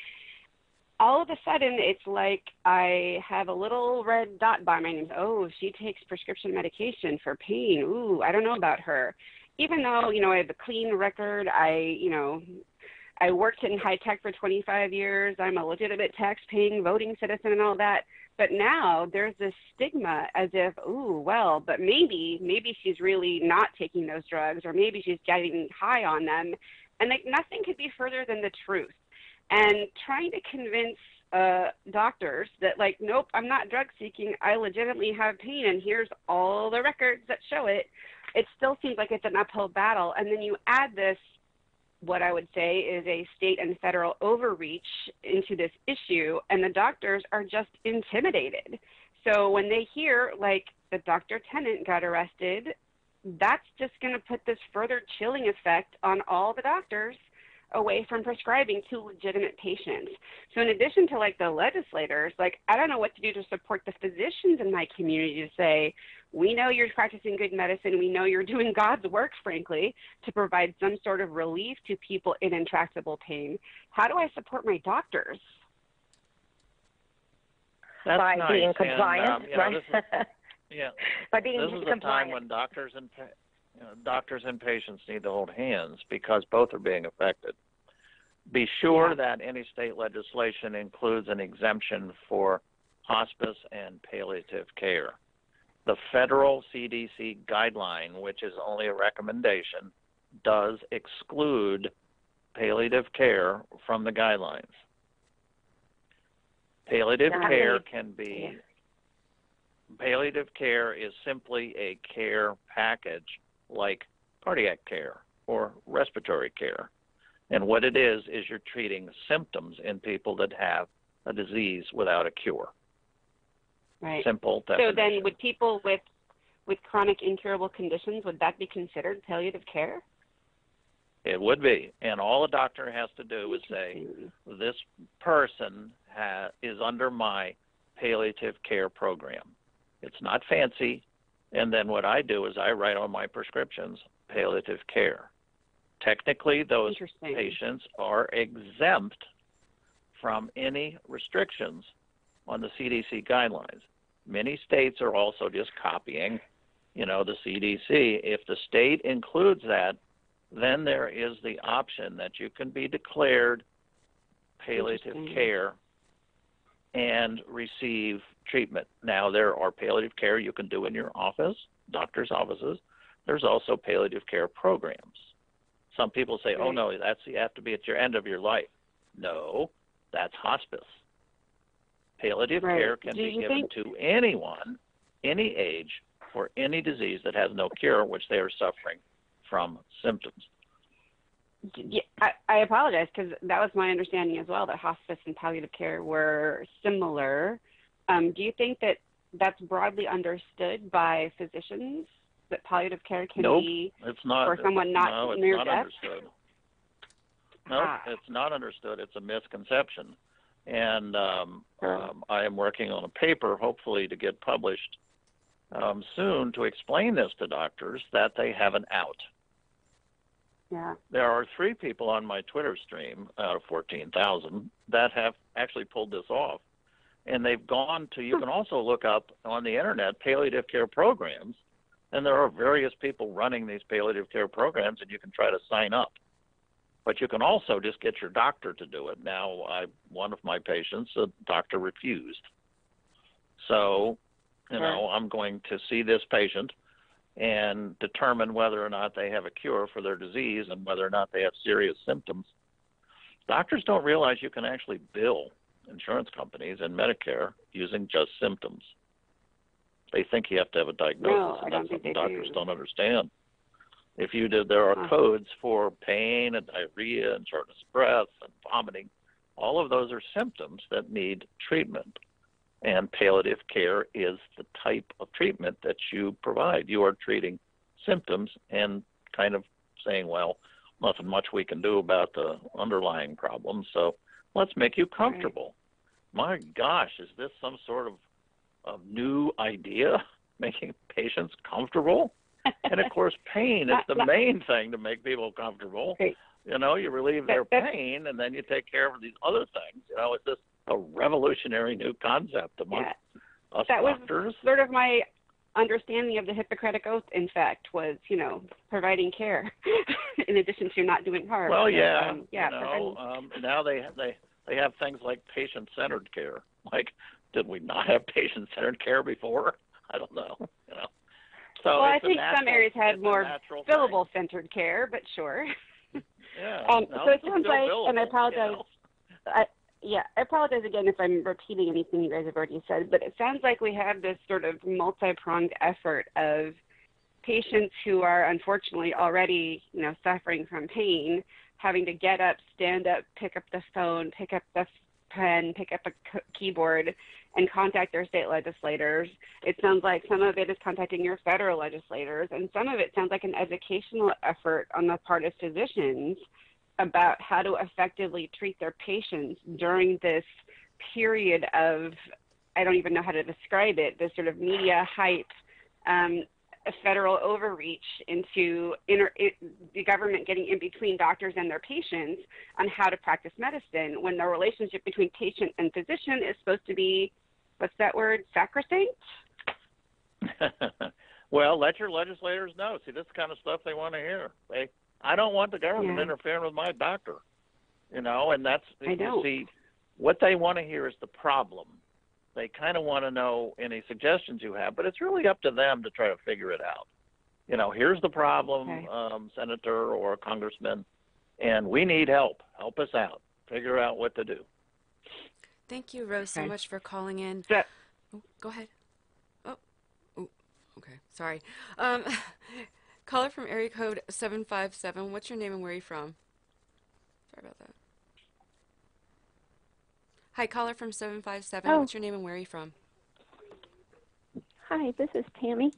all of a sudden it's like I have a little red dot by my name. Oh, she takes prescription medication for pain. Ooh, I don't know about her. Even though, I have a clean record, I worked in high tech for 25 years. I'm a legitimate tax-paying voting citizen and all that. But now there's this stigma as if, but maybe she's really not taking those drugs, or maybe she's getting high on them. And nothing could be further than the truth. And trying to convince doctors that, nope, I'm not drug seeking. I legitimately have pain, and here's all the records that show it. It still seems like it's an uphill battle. And then you add this, what I would say is a state and federal overreach into this issue, and the doctors are just intimidated. So when they hear, that Dr. Tennant got arrested, that's just going to put this further chilling effect on all the doctors away from prescribing to legitimate patients. So in addition to the legislators, I don't know what to do to support the physicians in my community to say, we know you're practicing good medicine. We know you're doing God's work, frankly, to provide some sort of relief to people in intractable pain. How do I support my doctors? That's by nice. being compliant, right? By being this is compliant. a time when doctors and patients need to hold hands because both are being affected. Be sure that any state legislation includes an exemption for hospice and palliative care. The federal CDC guideline, which is only a recommendation, does exclude palliative care from the guidelines. Palliative care is simply a care package like cardiac care or respiratory care. And what it is you're treating symptoms in people that have a disease without a cure. Right. Simple definition. So then would people with chronic incurable conditions, would that be considered palliative care? It would be. And all a doctor has to do is say, this person is under my palliative care program. It's not fancy. And then what I do is I write on my prescriptions, palliative care. Technically, those patients are exempt from any restrictions on the CDC guidelines. Many states are also just copying, the CDC. If the state includes that, then there is the option that you can be declared palliative care and receive treatment. Now, there are palliative care you can do in your office, doctor's offices. There's also palliative care programs. Some people say, oh, no, you have to be at your end of your life. No, that's hospice. Palliative care can be given to anyone, any age, for any disease that has no cure, which they are suffering from symptoms. Yeah, I apologize because that was my understanding as well, that hospice and palliative care were similar. Do you think that that's broadly understood by physicians, that palliative care can be for someone not near death? Understood. No, it's not understood. It's a misconception. And I am working on a paper, hopefully to get published soon, to explain this to doctors, that they have an out. Yeah. There are 3 people on my Twitter stream out of 14,000 that have actually pulled this off. And they've gone to, you can also look up on the internet palliative care programs, and there are various people running these palliative care programs, and you can try to sign up. But you can also just get your doctor to do it. Now, one of my patients, a doctor refused. So, you know, I'm going to see this patient and determine whether or not they have a cure for their disease and whether or not they have serious symptoms. Doctors don't realize you can actually bill insurance companies and Medicare using just symptoms. They think you have to have a diagnosis, and that's something doctors don't understand. If you did, there are codes for pain and diarrhea and shortness of breath and vomiting. All of those are symptoms that need treatment. And palliative care is the type of treatment that you provide. You are treating symptoms and kind of saying, well, nothing much we can do about the underlying problem, so let's make you comfortable. My gosh, is this some sort of new idea, making patients comfortable? And, of course, pain is the main thing to make people comfortable. You know, you relieve their pain, and then you take care of these other things. You know, it's just a revolutionary new concept among us doctors. Was sort of my understanding of the Hippocratic Oath, in fact, was, you know, providing care in addition to not doing harm. Well, so, now they have things like patient-centered care. Like, did we not have patient-centered care before? I don't know. You know. So well, I think some areas had more billable-centered care, but sure. Yeah. So it sounds like, and I apologize. You know? I apologize again if I'm repeating anything you guys have already said, but it sounds like we have this sort of multi-pronged effort of patients who are unfortunately already, you know, suffering from pain, having to get up, stand up, pick up the phone, pick up the pen, pick up a keyboard, and contact their state legislators. It sounds like some of it is contacting your federal legislators, and some of it sounds like an educational effort on the part of physicians about how to effectively treat their patients during this period of, I don't even know how to describe it, this sort of media hype, a federal overreach into the government getting in between doctors and their patients on how to practice medicine, when the relationship between patient and physician is supposed to be, what's that word, sacrosanct? Well, let your legislators know. See, this kind of stuff they want to hear. I don't want the government interfering with my doctor, you know, and that's, you see, what they want to hear is the problem. They kind of want to know any suggestions you have, but it's really up to them to try to figure it out. You know, here's the problem, Senator or Congressman, and we need help. Help us out. Figure out what to do. Thank you, Rose, so much for calling in. Go ahead. Okay, sorry. Caller from area code 757. What's your name and where are you from? Sorry about that. Hi, caller from 757. What's your name and where are you from? Hi, this is Tammy.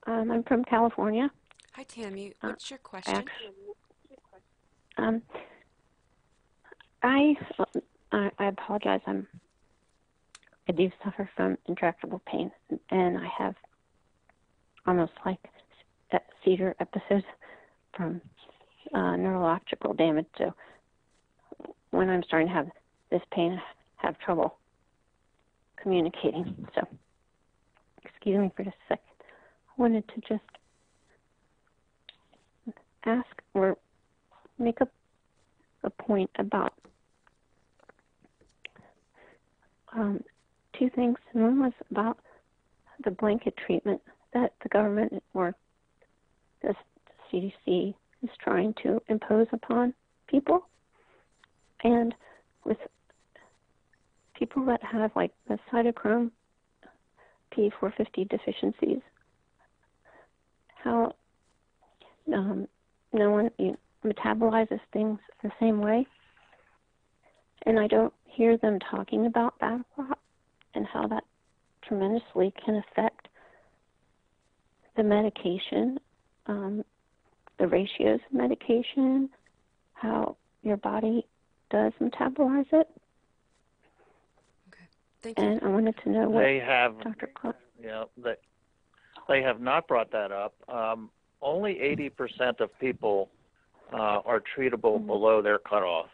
I'm from California. Hi, Tammy. What's your question? I apologize. I do suffer from intractable pain, and I have almost like seizure episodes from neurological damage. So when I'm starting to have this pain, I have trouble communicating. So excuse me for just a second. I wanted to just ask or make a point about two things. One was about the blanket treatment that the government or the CDC is trying to impose upon people. And with people that have like the cytochrome P450 deficiencies, how no one metabolizes things the same way. And I don't hear them talking about that a lot and how that tremendously can affect the medication, the ratios of medication, how your body does metabolize it. Thank you. And I wanted to know what Dr. Kline. Yeah, they have not brought that up. Only 80% of people are treatable below their cutoff.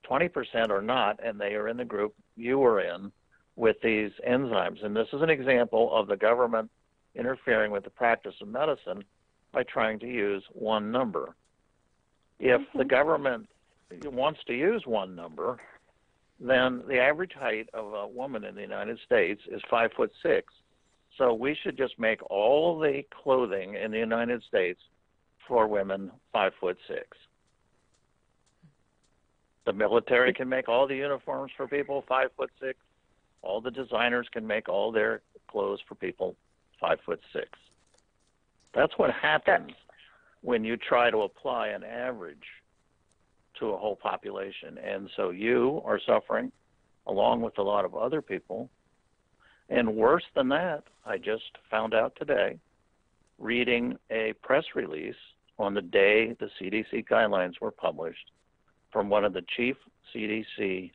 20% are not, and they are in the group you were in with these enzymes. And this is an example of the government interfering with the practice of medicine by trying to use one number. If the government wants to use one number, then the average height of a woman in the United States is 5'6". So we should just make all the clothing in the United States for women 5'6". The military can make all the uniforms for people 5'6". All the designers can make all their clothes for people 5'6". That's what happens when you try to apply an average to a whole population. And so you are suffering along with a lot of other people. And worse than that, I just found out today, reading a press release on the day the CDC guidelines were published from one of the chief CDC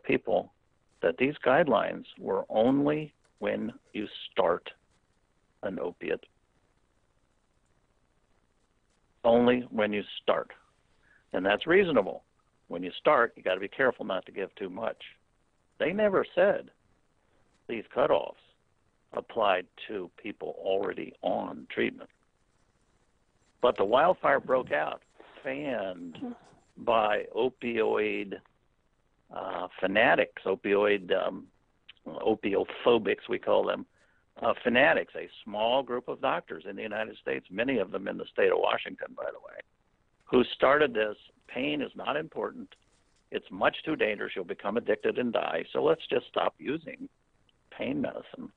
people, that these guidelines were only when you start an opiate. Only when you start. And that's reasonable. When you start, you got to be careful not to give too much. They never said these cutoffs applied to people already on treatment. But the wildfire broke out, fanned by opioid fanatics, opiophobics, we call them, fanatics, a small group of doctors in the United States, many of them in the state of Washington, by the way, who started this. Pain is not important. It's much too dangerous. You'll become addicted and die. So let's just stop using pain medicine.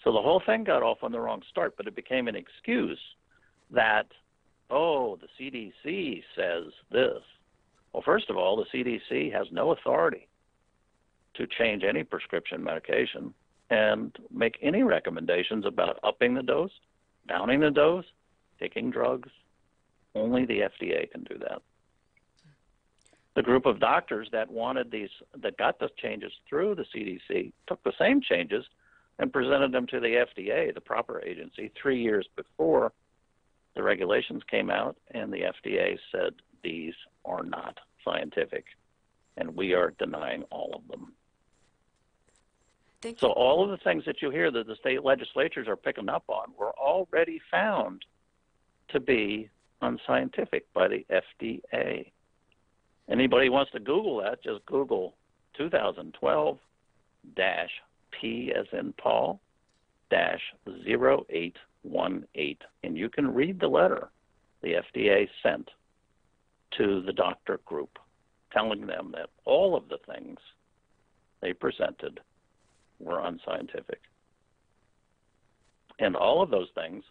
So the whole thing got off on the wrong start, but it became an excuse that, oh, the CDC says this. Well, first of all, the CDC has no authority to change any prescription medication and make any recommendations about upping the dose, downing the dose, taking drugs. Only the FDA can do that. The group of doctors that wanted these, that got the changes through the CDC, took the same changes and presented them to the FDA, the proper agency, 3 years before the regulations came out, and the FDA said these are not scientific, and we are denying all of them. So all of the things that you hear that the state legislatures are picking up on were already found to be unscientific by the FDA. Anybody wants to Google that, just Google 2012-P as in Paul, -0818, and you can read the letter the FDA sent to the doctor group, telling them that all of the things they presented were unscientific. And all of those things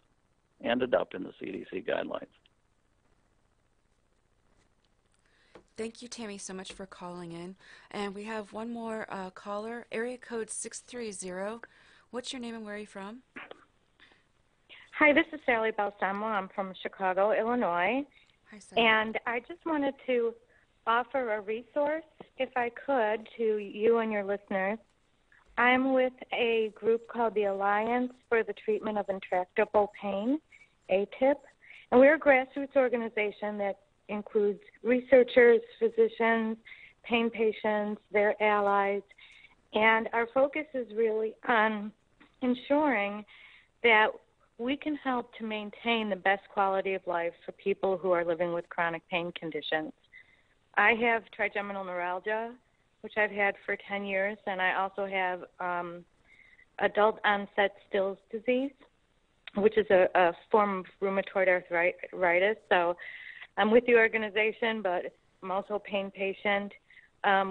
ended up in the CDC guidelines. Thank you, Tammy, so much for calling in. And we have one more caller, area code 630. What's your name and where are you from? Hi, this is Sally Balsamo. I'm from Chicago, Illinois. Hi, Sally. And I just wanted to offer a resource, if I could, to you and your listeners. I'm with a group called the Alliance for the Treatment of Intractable Pain, ATIP, and we're a grassroots organization that includes researchers, physicians, pain patients, their allies, and our focus is really on ensuring that we can help to maintain the best quality of life for people who are living with chronic pain conditions. I have trigeminal neuralgia, which I've had for 10 years, and I also have adult onset Still's disease, which is a form of rheumatoid arthritis. So I'm with the organization, but I'm also a pain patient.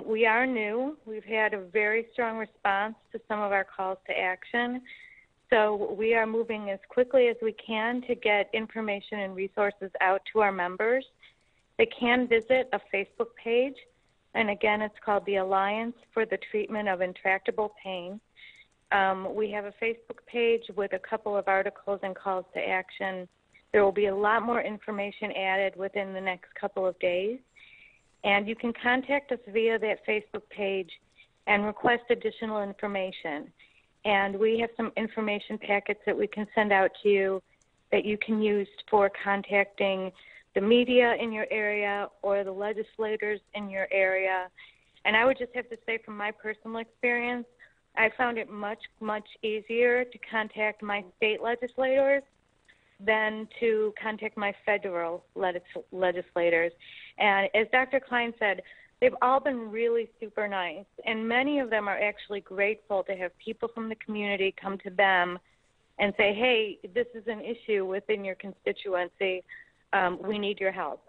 We are new. We've had a very strong response to some of our calls to action. So we are moving as quickly as we can to get information and resources out to our members. They can visit a Facebook page, and again, it's called the Alliance for the Treatment of Intractable Pain. We have a Facebook page with a couple of articles and calls to action. There will be a lot more information added within the next couple of days. And you can contact us via that Facebook page and request additional information. And we have some information packets that we can send out to you that you can use for contacting the media in your area or the legislators in your area. And I would just have to say from my personal experience, I found it much, much easier to contact my state legislators than to contact my federal legislators. And as Dr. Kline said, they've all been really super nice, and many of them are actually grateful to have people from the community come to them and say, hey, this is an issue within your constituency. We need your help.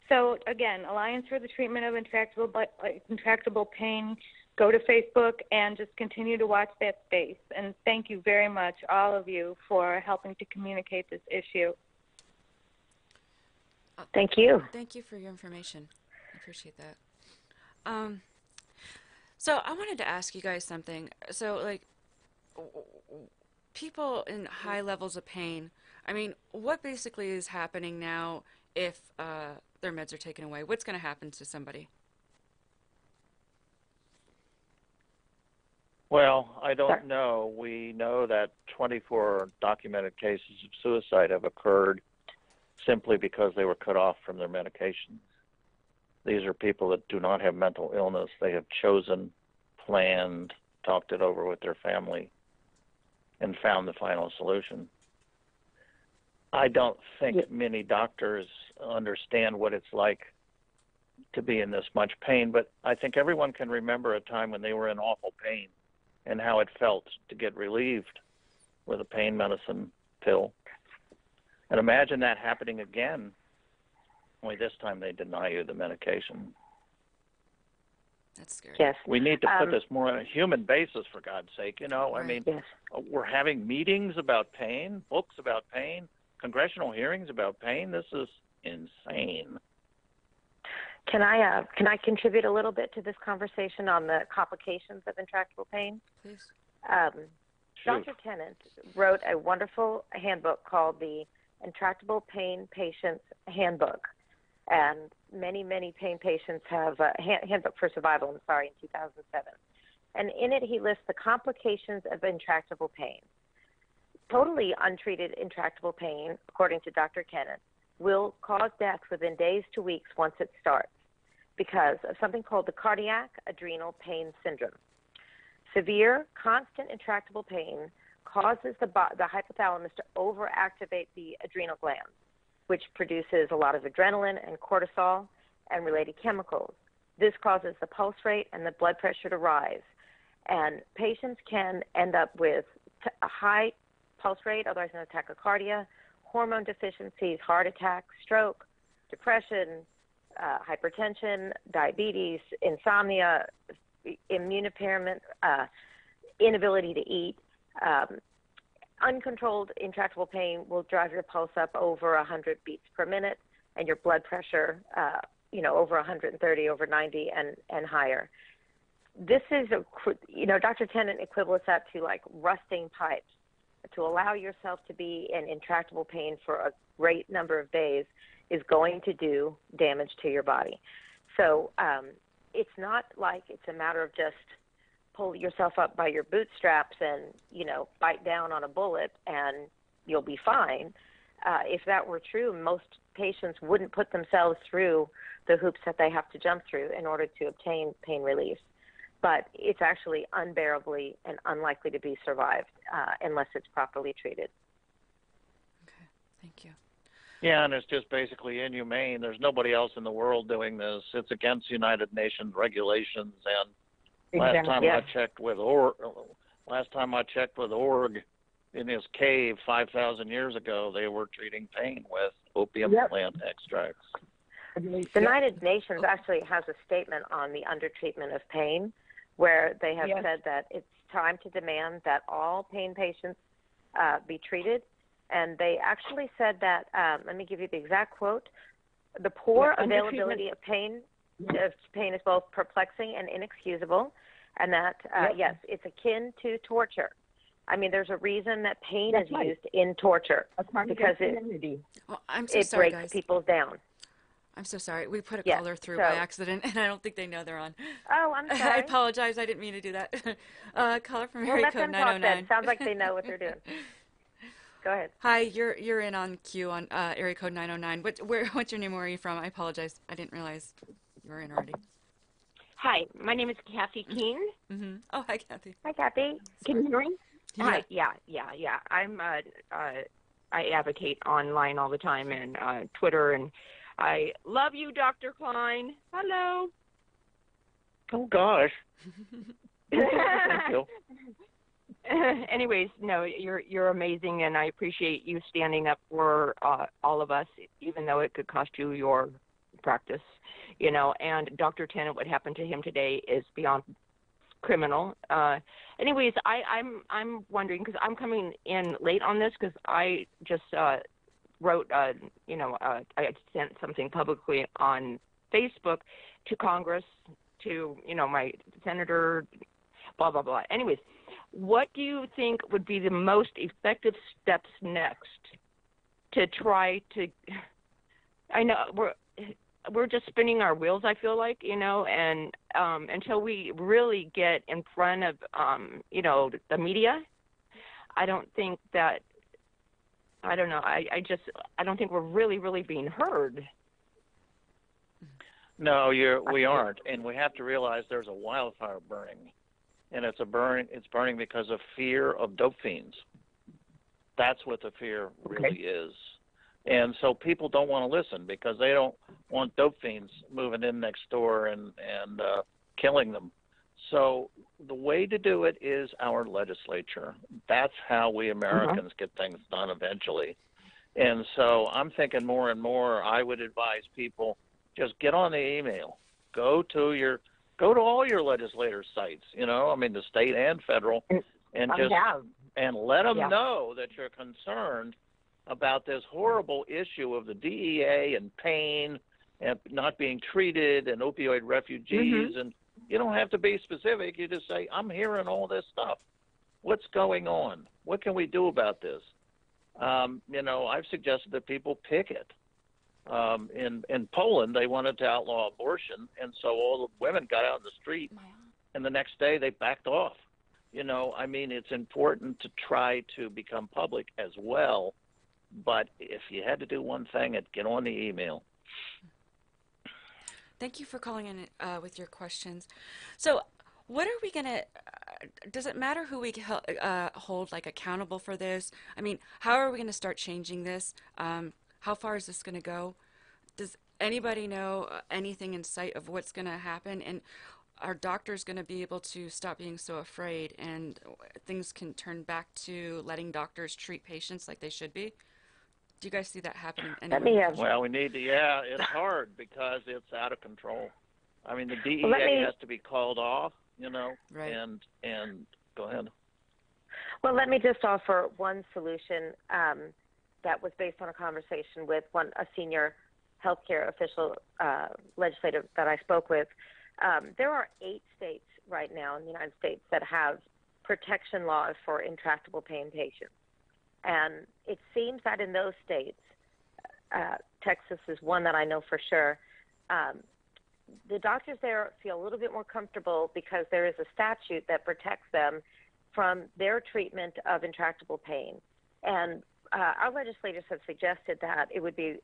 So again, Alliance for the Treatment of Intractable Pain, go to Facebook and just continue to watch that space. And thank you very much, all of you, for helping to communicate this issue. Thank you. Thank you for your information. I appreciate that. So I wanted to ask you guys something. So, like, people in high levels of pain, I mean, what basically is happening now if their meds are taken away? What's going to happen to somebody? Well, I don't know. We know that 24 documented cases of suicide have occurred simply because they were cut off from their medications. These are people that do not have mental illness. They have chosen, planned, talked it over with their family, and found the final solution. I don't think many doctors understand what it's like to be in this much pain, but I think everyone can remember a time when they were in awful pain and how it felt to get relieved with a pain medicine pill. And imagine that happening again, only this time they deny you the medication. That's scary. Yes. We need to put this more on a human basis, for God's sake. You know, Right. I mean, Yes. we're having meetings about pain, books about pain, congressional hearings about pain. This is insane. Can I contribute a little bit to this conversation on the complications of intractable pain? Please. Dr. Tennant wrote a wonderful handbook called the Intractable Pain Patients Handbook. And many, many pain patients have a handbook for survival, in 2007. And in it, he lists the complications of intractable pain. Totally untreated intractable pain, according to Dr. Tennant, will cause death within days to weeks once it starts because of something called the cardiac adrenal pain syndrome. Severe, constant intractable pain causes the hypothalamus to overactivate the adrenal glands, which produces a lot of adrenaline and cortisol and related chemicals. This causes the pulse rate and the blood pressure to rise. And patients can end up with a high pulse rate, otherwise known as tachycardia, hormone deficiencies, heart attack, stroke, depression, hypertension, diabetes, insomnia, immune impairment, inability to eat. Uncontrolled intractable pain will drive your pulse up over 100 beats per minute and your blood pressure, over 130, over 90 and higher. This is, Dr. Tennant equivalents that to like rusting pipes. To allow yourself to be in intractable pain for a great number of days is going to do damage to your body. So it's not like it's a matter of just pull yourself up by your bootstraps and, bite down on a bullet and you'll be fine. If that were true, most patients wouldn't put themselves through the hoops that they have to jump through in order to obtain pain relief. But it's actually unbearably and unlikely to be survived unless it's properly treated. Okay, thank you. Yeah, and it's just basically inhumane. There's nobody else in the world doing this. It's against United Nations regulations. And last time I checked with Org in his cave 5,000 years ago, they were treating pain with opium plant extracts. The United Nations actually has a statement on the undertreatment of pain, where they have said that it's time to demand that all pain patients be treated. And they actually said that, let me give you the exact quote, the poor availability of pain is both perplexing and inexcusable, and that, yes, it's akin to torture. I mean, there's a reason that pain is used in torture because it I'm so sorry, breaks guys. people down. I'm so sorry. We put a Yes, caller through so- by accident, and I don't think they know they're on. Oh, I'm I sorry. apologize. I didn't mean to do that. Caller from Well, area let code them talk 909. then. Sounds like they know what they're doing. Go ahead. Hi, you're in on queue on area code 909. What's your name? Where are you from? I apologize. I didn't realize you were in already. Hi, my name is Kathy Keene. Mm-hmm. Oh, hi, Kathy. Hi, Kathy. Can you hear me? Yeah. Hi. Yeah. I'm I advocate online all the time and Twitter, and I love you, Dr. Kline. Hello. Oh gosh. Thank you. Anyways, no, you're amazing, and I appreciate you standing up for all of us, even though it could cost you your practice. And Dr. Tennant, what happened to him today is beyond criminal. Anyways, I'm wondering, because I'm coming in late on this, because I just wrote, I sent something publicly on Facebook to Congress, to my senator, blah blah blah. Anyways, what do you think would be the most effective steps next to try to? I know we're just spinning our wheels, I feel like, and until we really get in front of, the media, I don't think that, I don't know, I don't think we're really, really being heard. No, we aren't, and we have to realize there's a wildfire burning, and it's burning because of fear of dope fiends. That's what the fear really is. And so people don't want to listen because they don't want dope fiends moving in next door and killing them. So the way to do it is our legislature. That's how we Americans get things done eventually. And so I'm thinking more and more, I would advise people, just get on the email. Go to all your legislators' sites, the state and federal, and let them know that you're concerned about this horrible issue of the DEA and pain and not being treated and opioid refugees. And you don't have to be specific. You just say, I'm hearing all this stuff. What's going on? What can we do about this? I've suggested that people picket. In Poland, they wanted to outlaw abortion, and so all the women got out in the street, and the next day they backed off. It's important to try to become public as well. But if you had to do one thing, it'd get on the email. Thank you for calling in with your questions. So what are we going to, does it matter who we hold accountable for this? How are we going to start changing this? How far is this going to go? Does anybody know anything in sight of what's going to happen? And are doctors going to be able to stop being so afraid and things can turn back to letting doctors treat patients like they should be? Do you guys see that happening? Well, we need to, it's hard because it's out of control. The DEA has to be called off, right. and go ahead. Well, let me just offer one solution that was based on a conversation with a senior healthcare official, legislator that I spoke with. There are 8 states right now in the United States that have protection laws for intractable pain patients. And it seems that in those states, Texas is one that I know for sure, the doctors there feel a little bit more comfortable because there is a statute that protects them from their treatment of intractable pain. And our legislators have suggested that it would be,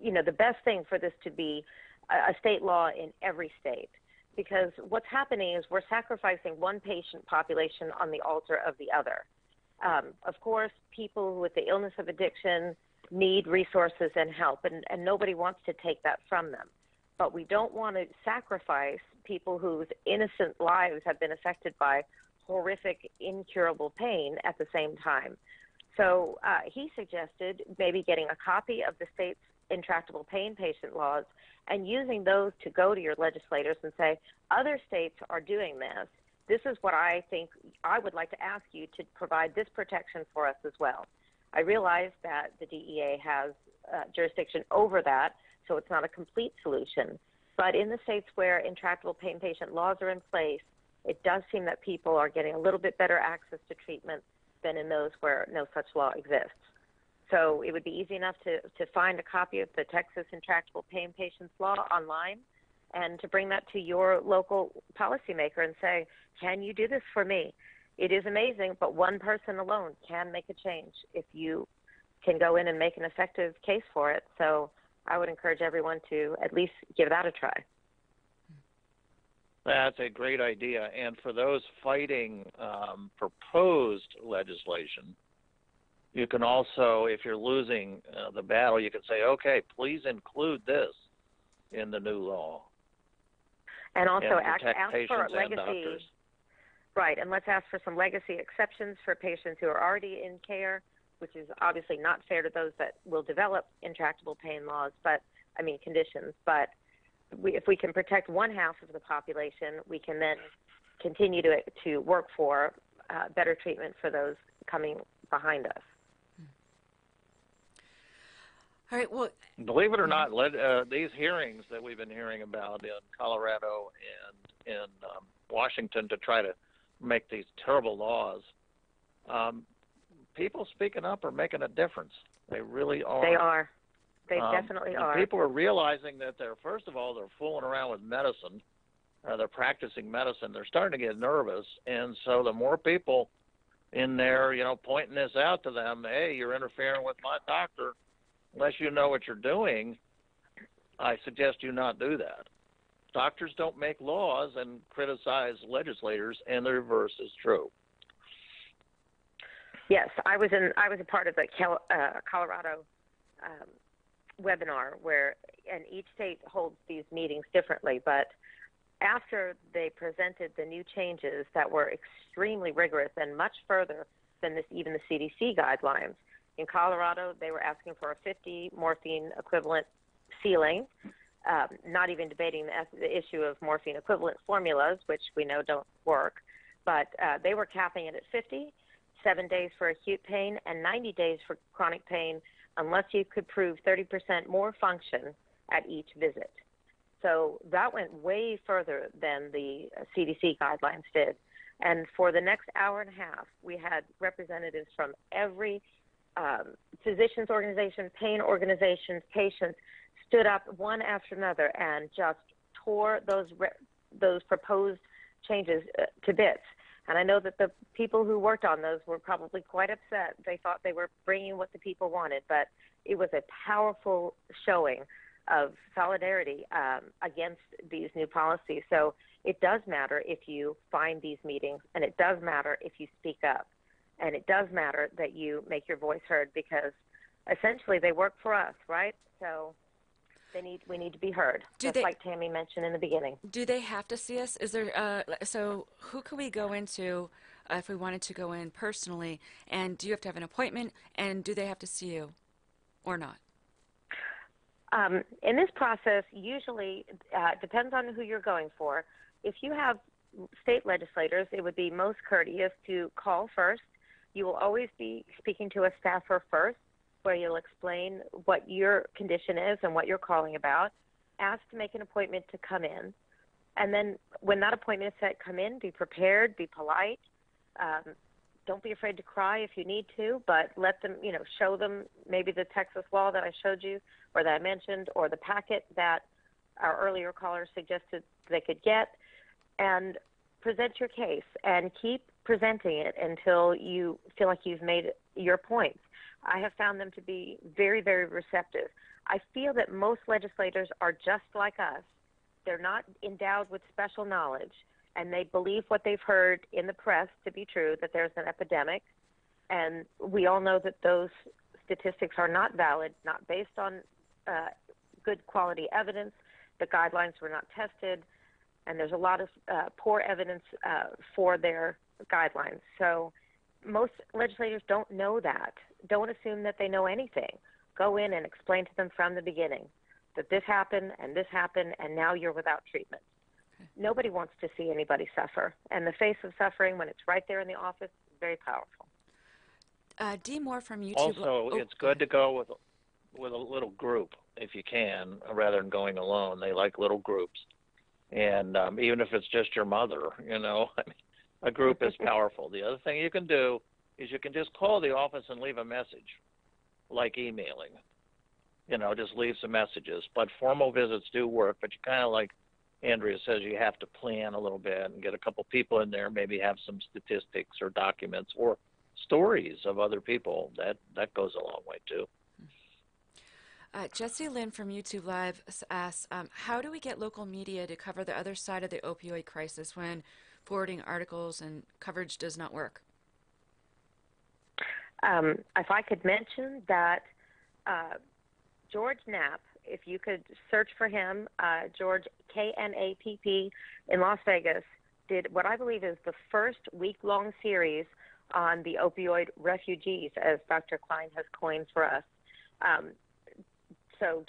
the best thing for this to be a state law in every state. Because what's happening is we're sacrificing one patient population on the altar of the other. Of course, people with the illness of addiction need resources and help, and nobody wants to take that from them. But we don't want to sacrifice people whose innocent lives have been affected by horrific, incurable pain at the same time. So he suggested maybe getting a copy of the state's intractable pain patient laws and using those to go to your legislators and say, other states are doing this. This is what I think I would like to ask you to provide this protection for us as well. I realize that the DEA has jurisdiction over that, so it's not a complete solution. But in the states where intractable pain patient laws are in place, it does seem that people are getting a little bit better access to treatment than in those where no such law exists. So it would be easy enough to find a copy of the Texas Intractable Pain Patients Law online and to bring that to your local policymaker and say, can you do this for me? It is amazing, but one person alone can make a change if you can go in and make an effective case for it. So I would encourage everyone to at least give that a try. That's a great idea. And for those fighting proposed legislation, you can also, if you're losing the battle, you can say, okay, please include this in the new law. And also and ask for legacy. Doctors. Right, and let's ask for some legacy exceptions for patients who are already in care, which is obviously not fair to those that will develop intractable pain laws, conditions. But if we can protect one half of the population, we can then continue to work for better treatment for those coming behind us. All right, well, believe it or not, these hearings that we've been hearing about in Colorado and in Washington to try to make these terrible laws, people speaking up are making a difference. They really are. They are. They definitely are. People are realizing that first of all, they're fooling around with medicine. They're practicing medicine. They're starting to get nervous. And so the more people in there, pointing this out to them, hey, you're interfering with my doctor, unless you know what you're doing, I suggest you not do that. Doctors don't make laws and criticize legislators, and the reverse is true. Yes, I was a part of the Colorado webinar and each state holds these meetings differently, but after they presented the new changes that were extremely rigorous and much further than even the CDC guidelines, in Colorado they were asking for a 50 morphine equivalent ceiling, not even debating the issue of morphine equivalent formulas, which we know don't work, but they were capping it at 50, 7 days for acute pain, and 90 days for chronic pain, unless you could prove 30% more function at each visit. So that went way further than the CDC guidelines did. And for the next hour and a half, we had representatives from every physicians organization, pain organizations, patients stood up one after another and just tore those proposed changes to bits. And I know that the people who worked on those were probably quite upset. They thought they were bringing what the people wanted, but it was a powerful showing of solidarity against these new policies. So it does matter if you find these meetings, and it does matter if you speak up, and it does matter that you make your voice heard, because essentially they work for us, right? So we need to be heard, like Tammy mentioned in the beginning. Do they have to see us? Is there so who can we go into if we wanted to go in personally? And do you have to have an appointment? And do they have to see you or not? In this process, usually depends on who you're going for. If you have state legislators, it would be most courteous to call first. You will always be speaking to a staffer first, where you'll explain what your condition is and what you're calling about. Ask to make an appointment to come in. And then when that appointment is set, come in, be prepared, be polite. Don't be afraid to cry if you need to, but let them, show them maybe the Texas law that I showed you or that I mentioned, or the packet that our earlier caller suggested they could get, and present your case and keep presenting it until you feel like you've made your points. I have found them to be very, very receptive. I feel that most legislators are just like us. They're not endowed with special knowledge, and they believe what they've heard in the press to be true, that there's an epidemic. And we all know that those statistics are not valid, not based on good quality evidence. The guidelines were not tested, and there's a lot of poor evidence for their guidelines. So most legislators don't know that. Don't assume that they know anything. Go in and explain to them from the beginning that this happened, and now you're without treatment. Okay. Nobody wants to see anybody suffer. And the face of suffering, when it's right there in the office, is very powerful. D. Moore from YouTube. Also, it's good to go with a little group if you can, rather than going alone. They like little groups. And even if it's just your mother, a group is powerful. The other thing you can do is you can just call the office and leave a message. like emailing. Just leave some messages. But formal visits do work, but you kind of, like Andrea says, you have to plan a little bit and get a couple people in there, maybe have some statistics or documents or stories of other people. That goes a long way too. Jesse Lynn from YouTube Live asks, how do we get local media to cover the other side of the opioid crisis when forwarding articles and coverage does not work? If I could mention that George Knapp, if you could search for him, George, Knapp, in Las Vegas, did what I believe is the first week-long series on the opioid refugees, as Dr. Kline has coined for us. So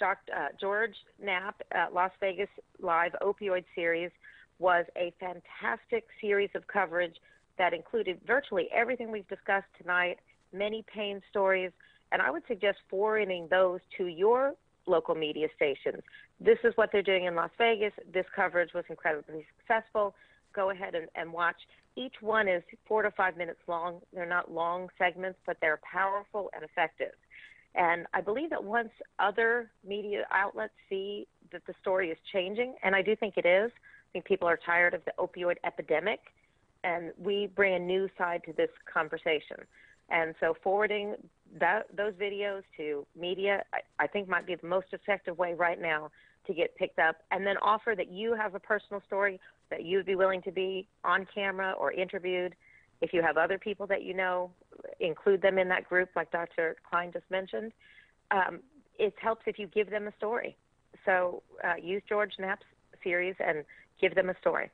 George Knapp, Las Vegas Live Opioid Series, was a fantastic series of coverage that included virtually everything we've discussed tonight, many pain stories, and I would suggest forwarding those to your local media stations. This is what they're doing in Las Vegas. This coverage was incredibly successful. Go ahead and watch. Each one is 4 to 5 minutes long. They're not long segments, but they're powerful and effective. And I believe that once other media outlets see that the story is changing, and I do think it is, I think people are tired of the opioid epidemic, and we bring a new side to this conversation. And so forwarding those videos to media, I think might be the most effective way right now to get picked up, and then offer that you have a personal story that you'd be willing to be on camera or interviewed. If you have other people that you know, include them in that group like Dr. Kline just mentioned. It helps if you give them a story. So use George Knapp's series and give them a story.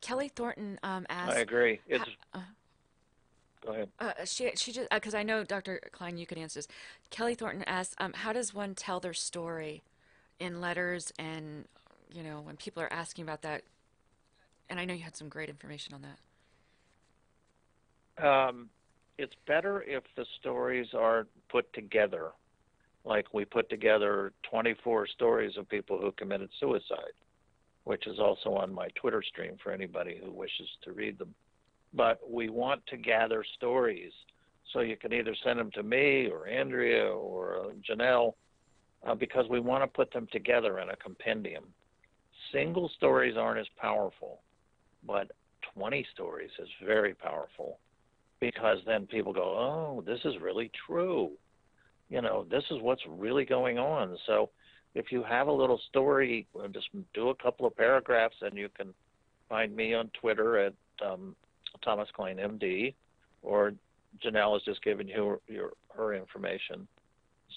Kelly Thornton asked... I agree. Go ahead. She just, because I know, Dr. Kline, you could answer this. Kelly Thornton asked, how does one tell their story in letters and, when people are asking about that? And I know you had some great information on that. It's better if the stories are put together. Like we put together 24 stories of people who committed suicide, which is also on my Twitter stream for anybody who wishes to read them. But we want to gather stories. So you can either send them to me or Andrea or Janelle, because we want to put them together in a compendium. Single stories aren't as powerful, but 20 stories is very powerful, because then people go, oh, this is really true. This is what's really going on. So if you have a little story, just do a couple of paragraphs, and you can find me on Twitter at Thomas Kline, MD, or Janelle has just given you her information.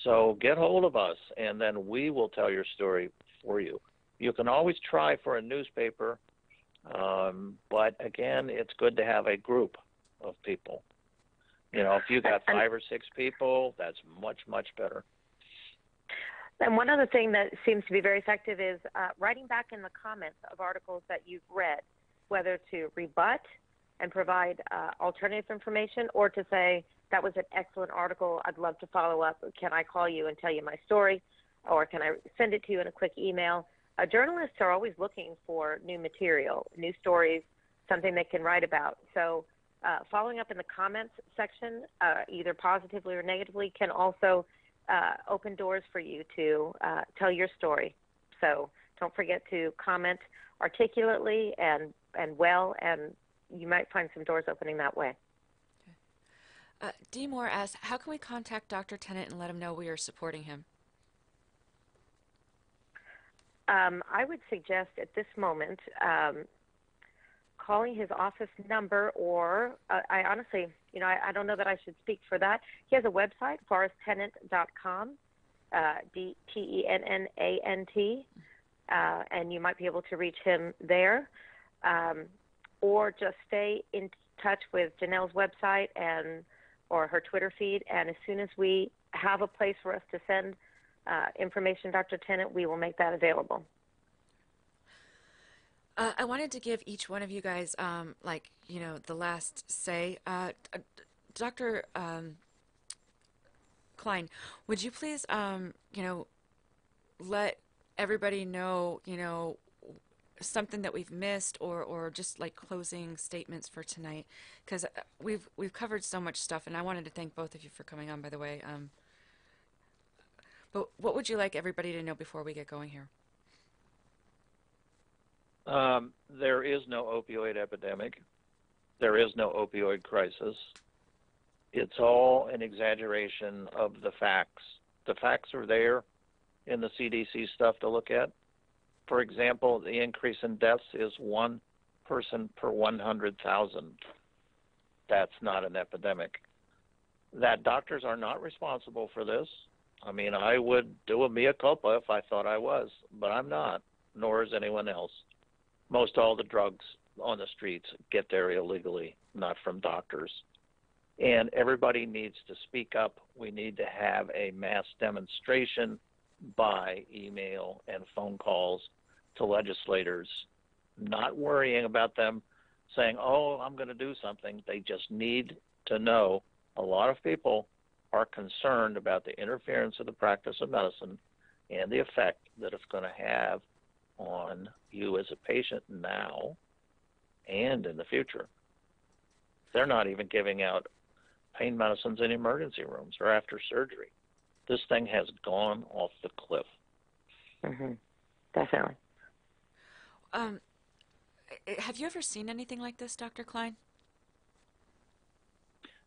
So get hold of us, and then we will tell your story for you. You can always try for a newspaper, but again, it's good to have a group of people. If you got 5 or 6 people, that's much, much better. And one other thing that seems to be very effective is writing back in the comments of articles that you've read, whether to rebut and provide alternative information, or to say, that was an excellent article, I'd love to follow up. Can I call you and tell you my story? Or can I send it to you in a quick email? Journalists are always looking for new material, new stories, something they can write about. So following up in the comments section, either positively or negatively, can also open doors for you to tell your story. So don't forget to comment articulately and well, and you might find some doors opening that way. D. Moore asks, how can we contact Dr. Tennant and let him know we are supporting him? I would suggest at this moment calling his office number, or I honestly, I don't know that I should speak for that. He has a website, foresttennant.com, DTENNANT, and you might be able to reach him there, or just stay in touch with Janelle's website or her Twitter feed, and as soon as we have a place for us to send information, Dr. Tennant, we will make that available. I wanted to give each one of you guys, the last say. Dr. Kline, would you please, let everybody know, something that we've missed, or just like closing statements for tonight, because we've covered so much stuff, and I wanted to thank both of you for coming on, by the way. But what would you like everybody to know before we get going here? There is no opioid epidemic. There is no opioid crisis. It's all an exaggeration of the facts. The facts are there in the CDC stuff to look at. For example, the increase in deaths is 1 person per 100,000. That's not an epidemic. That doctors are not responsible for this. I mean, I would do a mea culpa if I thought I was, but I'm not, nor is anyone else. Most all the drugs on the streets get there illegally, not from doctors. And everybody needs to speak up. We need to have a mass demonstration by email and phone calls to legislators, not worrying about them saying, oh, I'm going to do something. They just need to know. A lot of people are concerned about the interference of the practice of medicine and the effect that it's going to have on you as a patient now and in the future. They're not even giving out pain medicines in emergency rooms or after surgery. This thing has gone off the cliff. Mm-hmm. Definitely. Have you ever seen anything like this, Dr. Kline?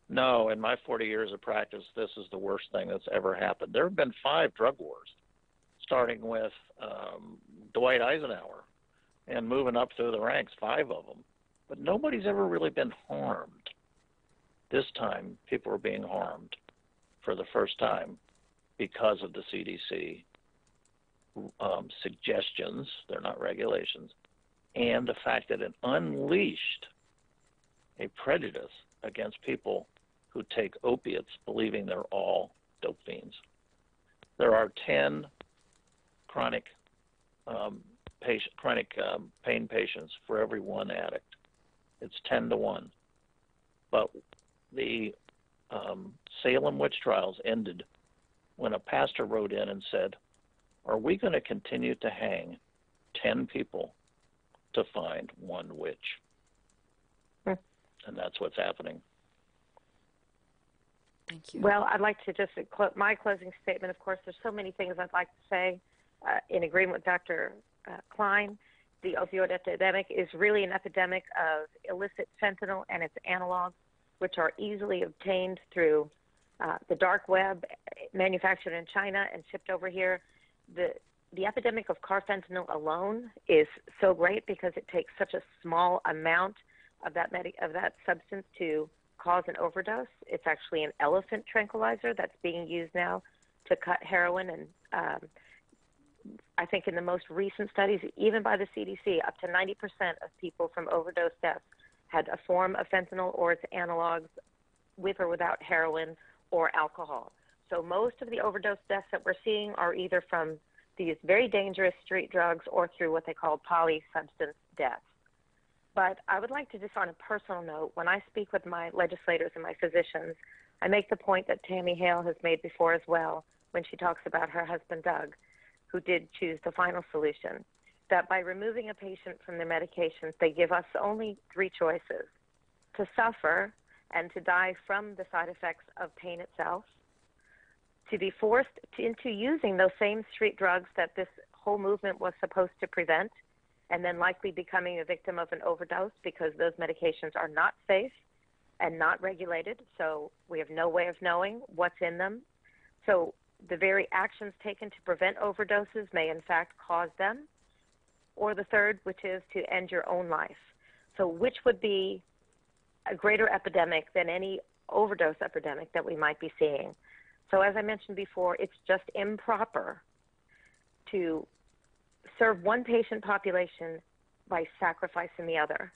No, in my 40 years of practice, this is the worst thing that's ever happened. There have been 5 drug wars, starting with Dwight Eisenhower and moving up through the ranks, 5 of them. But nobody's ever really been harmed. This time, people are being harmed for the first time because of the CDC suggestions, they're not regulations, and the fact that it unleashed a prejudice against people who take opiates believing they're all dope fiends. There are 10 chronic pain patients for every 1 addict. It's 10 to 1. But the Salem witch trials ended when a pastor wrote in and said, are we going to continue to hang 10 people to find 1 witch? And that's what's happening. Thank you. Well, I'd like to just my closing statement. Of course, there's so many things I'd like to say in agreement with Dr. Kline. The opioid epidemic is really an epidemic of illicit fentanyl and its analogs, which are easily obtained through the dark web, manufactured in China and shipped over here. The epidemic of carfentanil alone is so great because it takes such a small amount of that substance to cause an overdose. It's actually an elephant tranquilizer that's being used now to cut heroin. And I think in the most recent studies, even by the CDC, up to 90% of people from overdose deaths had a form of fentanyl or its analogs with or without heroin or alcohol. So most of the overdose deaths that we're seeing are either from these very dangerous street drugs or through what they call polysubstance deaths. But I would like to just on a personal note, when I speak with my legislators and my physicians, I make the point that Tammy Hale has made before as well when she talks about her husband, Doug, who did choose the final solution, that by removing a patient from their medications, they give us only 3 choices: to suffer and to die from the side effects of pain itself, to be forced into using those same street drugs that this whole movement was supposed to prevent, and then likely becoming a victim of an overdose because those medications are not safe and not regulated, so we have no way of knowing what's in them. So the very actions taken to prevent overdoses may in fact cause them. Or the third, which is to end your own life. So which would be a greater epidemic than any overdose epidemic that we might be seeing? So as I mentioned before, it's just improper to serve one patient population by sacrificing the other.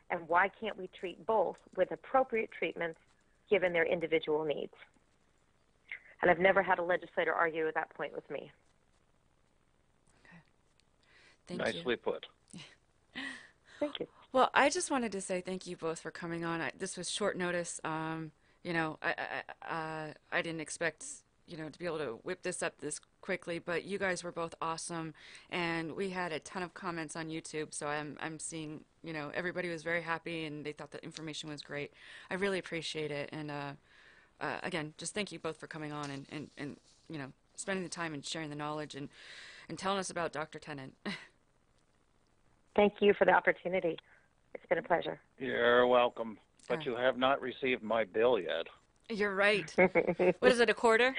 And why can't we treat both with appropriate treatments given their individual needs? And I've never had a legislator argue that point with me. Thank you. Nicely put. Thank you. Well, I just wanted to say thank you both for coming on. This was short notice. You know, I didn't expect to be able to whip this up this quickly, but you guys were both awesome, and we had a ton of comments on YouTube, so I'm seeing, everybody was very happy, and they thought the information was great. I really appreciate it, and again, just thank you both for coming on and spending the time and sharing the knowledge and telling us about Dr. Tennant. Thank you for the opportunity. It's been a pleasure. You're welcome, but you have not received my bill yet. You're right. What is it, a quarter?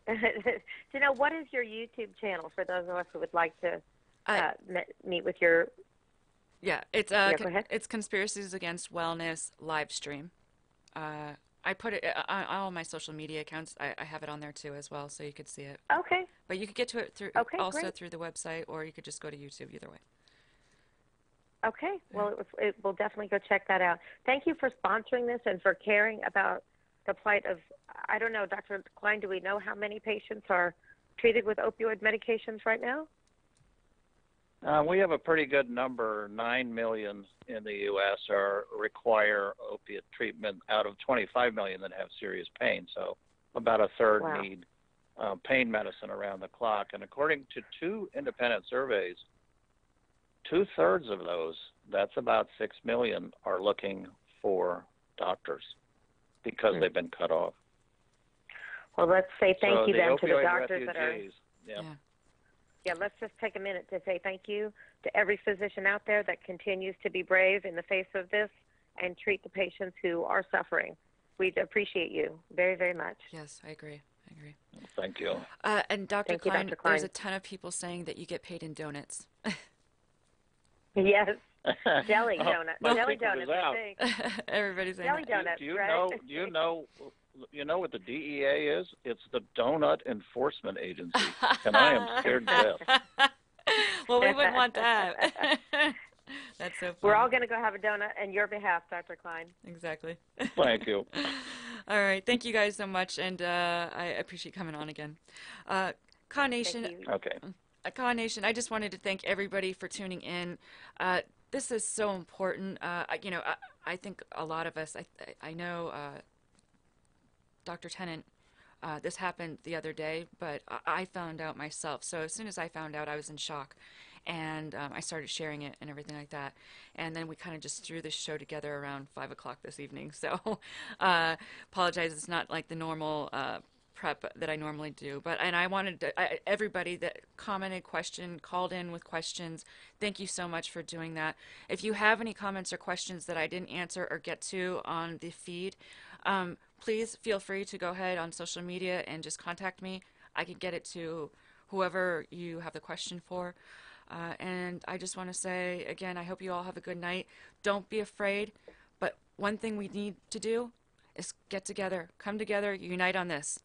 Janelle, what is your YouTube channel for those of us who would like to meet with your... Yeah, it's go ahead. It's Conspiracies Against Wellness live stream. I put it on all my social media accounts. I have it on there too as well, so you could see it. Okay. But you could get to it through great. through the website, or you could just go to YouTube. Either way. Okay. Well, we'll definitely go check that out. Thank you for sponsoring this and for caring about the plight of, I don't know, Dr. Kline, do we know how many patients are treated with opioid medications right now? We have a pretty good number. 9 million in the U.S. require opiate treatment out of 25 million that have serious pain. So about a third need pain medicine around the clock. And according to 2 independent surveys, 2/3 of those, that's about 6 million, are looking for doctors because they've been cut off. Well, let's say thank you then to the doctors refugees, that are... Yeah, let's just take a minute to say thank you to every physician out there that continues to be brave in the face of this and treat the patients who are suffering. We appreciate you very, very much. Yes, I agree. Thank you. And Dr. Kline, there's a ton of people saying that you get paid in donuts. Yes, jelly donuts. Jelly donuts, I think. Everybody's saying jelly donuts, do you right? You know what the DEA is? It's the Donut Enforcement Agency, and I am scared to death. Well, we wouldn't want that. That's so funny. We're all going to go have a donut on your behalf, Dr. Kline. Exactly. Thank you. All right. Thank you guys so much, and I appreciate coming on again. Con Nation. Okay. Con Nation, I just wanted to thank everybody for tuning in. This is so important. I think a lot of us, I know Dr. Tennant, this happened the other day, but I found out myself. So as soon as I found out, I was in shock. And I started sharing it and everything like that. And then we kind of just threw this show together around 5 o'clock this evening. So apologize, it's not like the normal prep that I normally do. And I wanted to, everybody that commented, called in with questions, thank you so much for doing that. If you have any comments or questions that I didn't answer or get to on the feed, please feel free to go ahead on social media and just contact me. I can get it to whoever you have the question for. And I just want to say, again, I hope you all have a good night. Don't be afraid. But one thing we need to do is get together, come together, unite on this.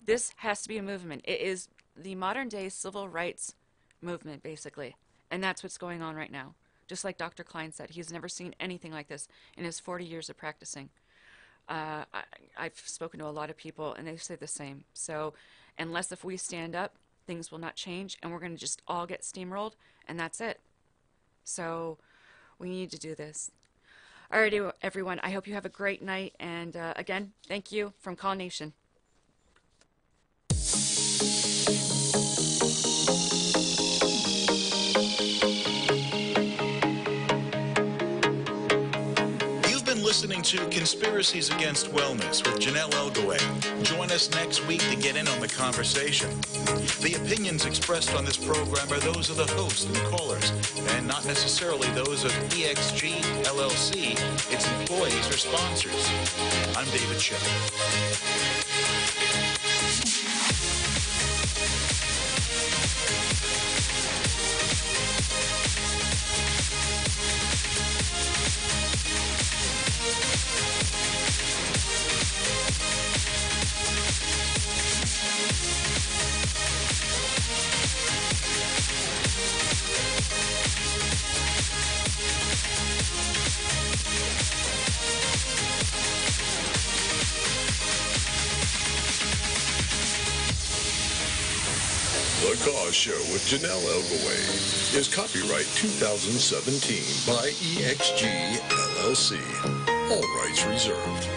This has to be a movement. It is the modern day civil rights movement, basically. And that's what's going on right now. Just like Dr. Kline said, he's never seen anything like this in his 40 years of practicing. I've spoken to a lot of people, and they say the same. So unless if we stand up, things will not change, and we're going to just all get steamrolled, and that's it. So we need to do this. Alrighty, everyone. I hope you have a great night, and again, thank you from Con Nation. Listening to Conspiracies Against Wellness with Janelle Elgaway. Join us next week to get in on the conversation. The opinions expressed on this program are those of the host and callers, and not necessarily those of EXG, LLC, its employees, or sponsors. I'm David Chipp. The Cause Show with Janelle Elgaway is copyright 2017 by EXG, LLC. All rights reserved.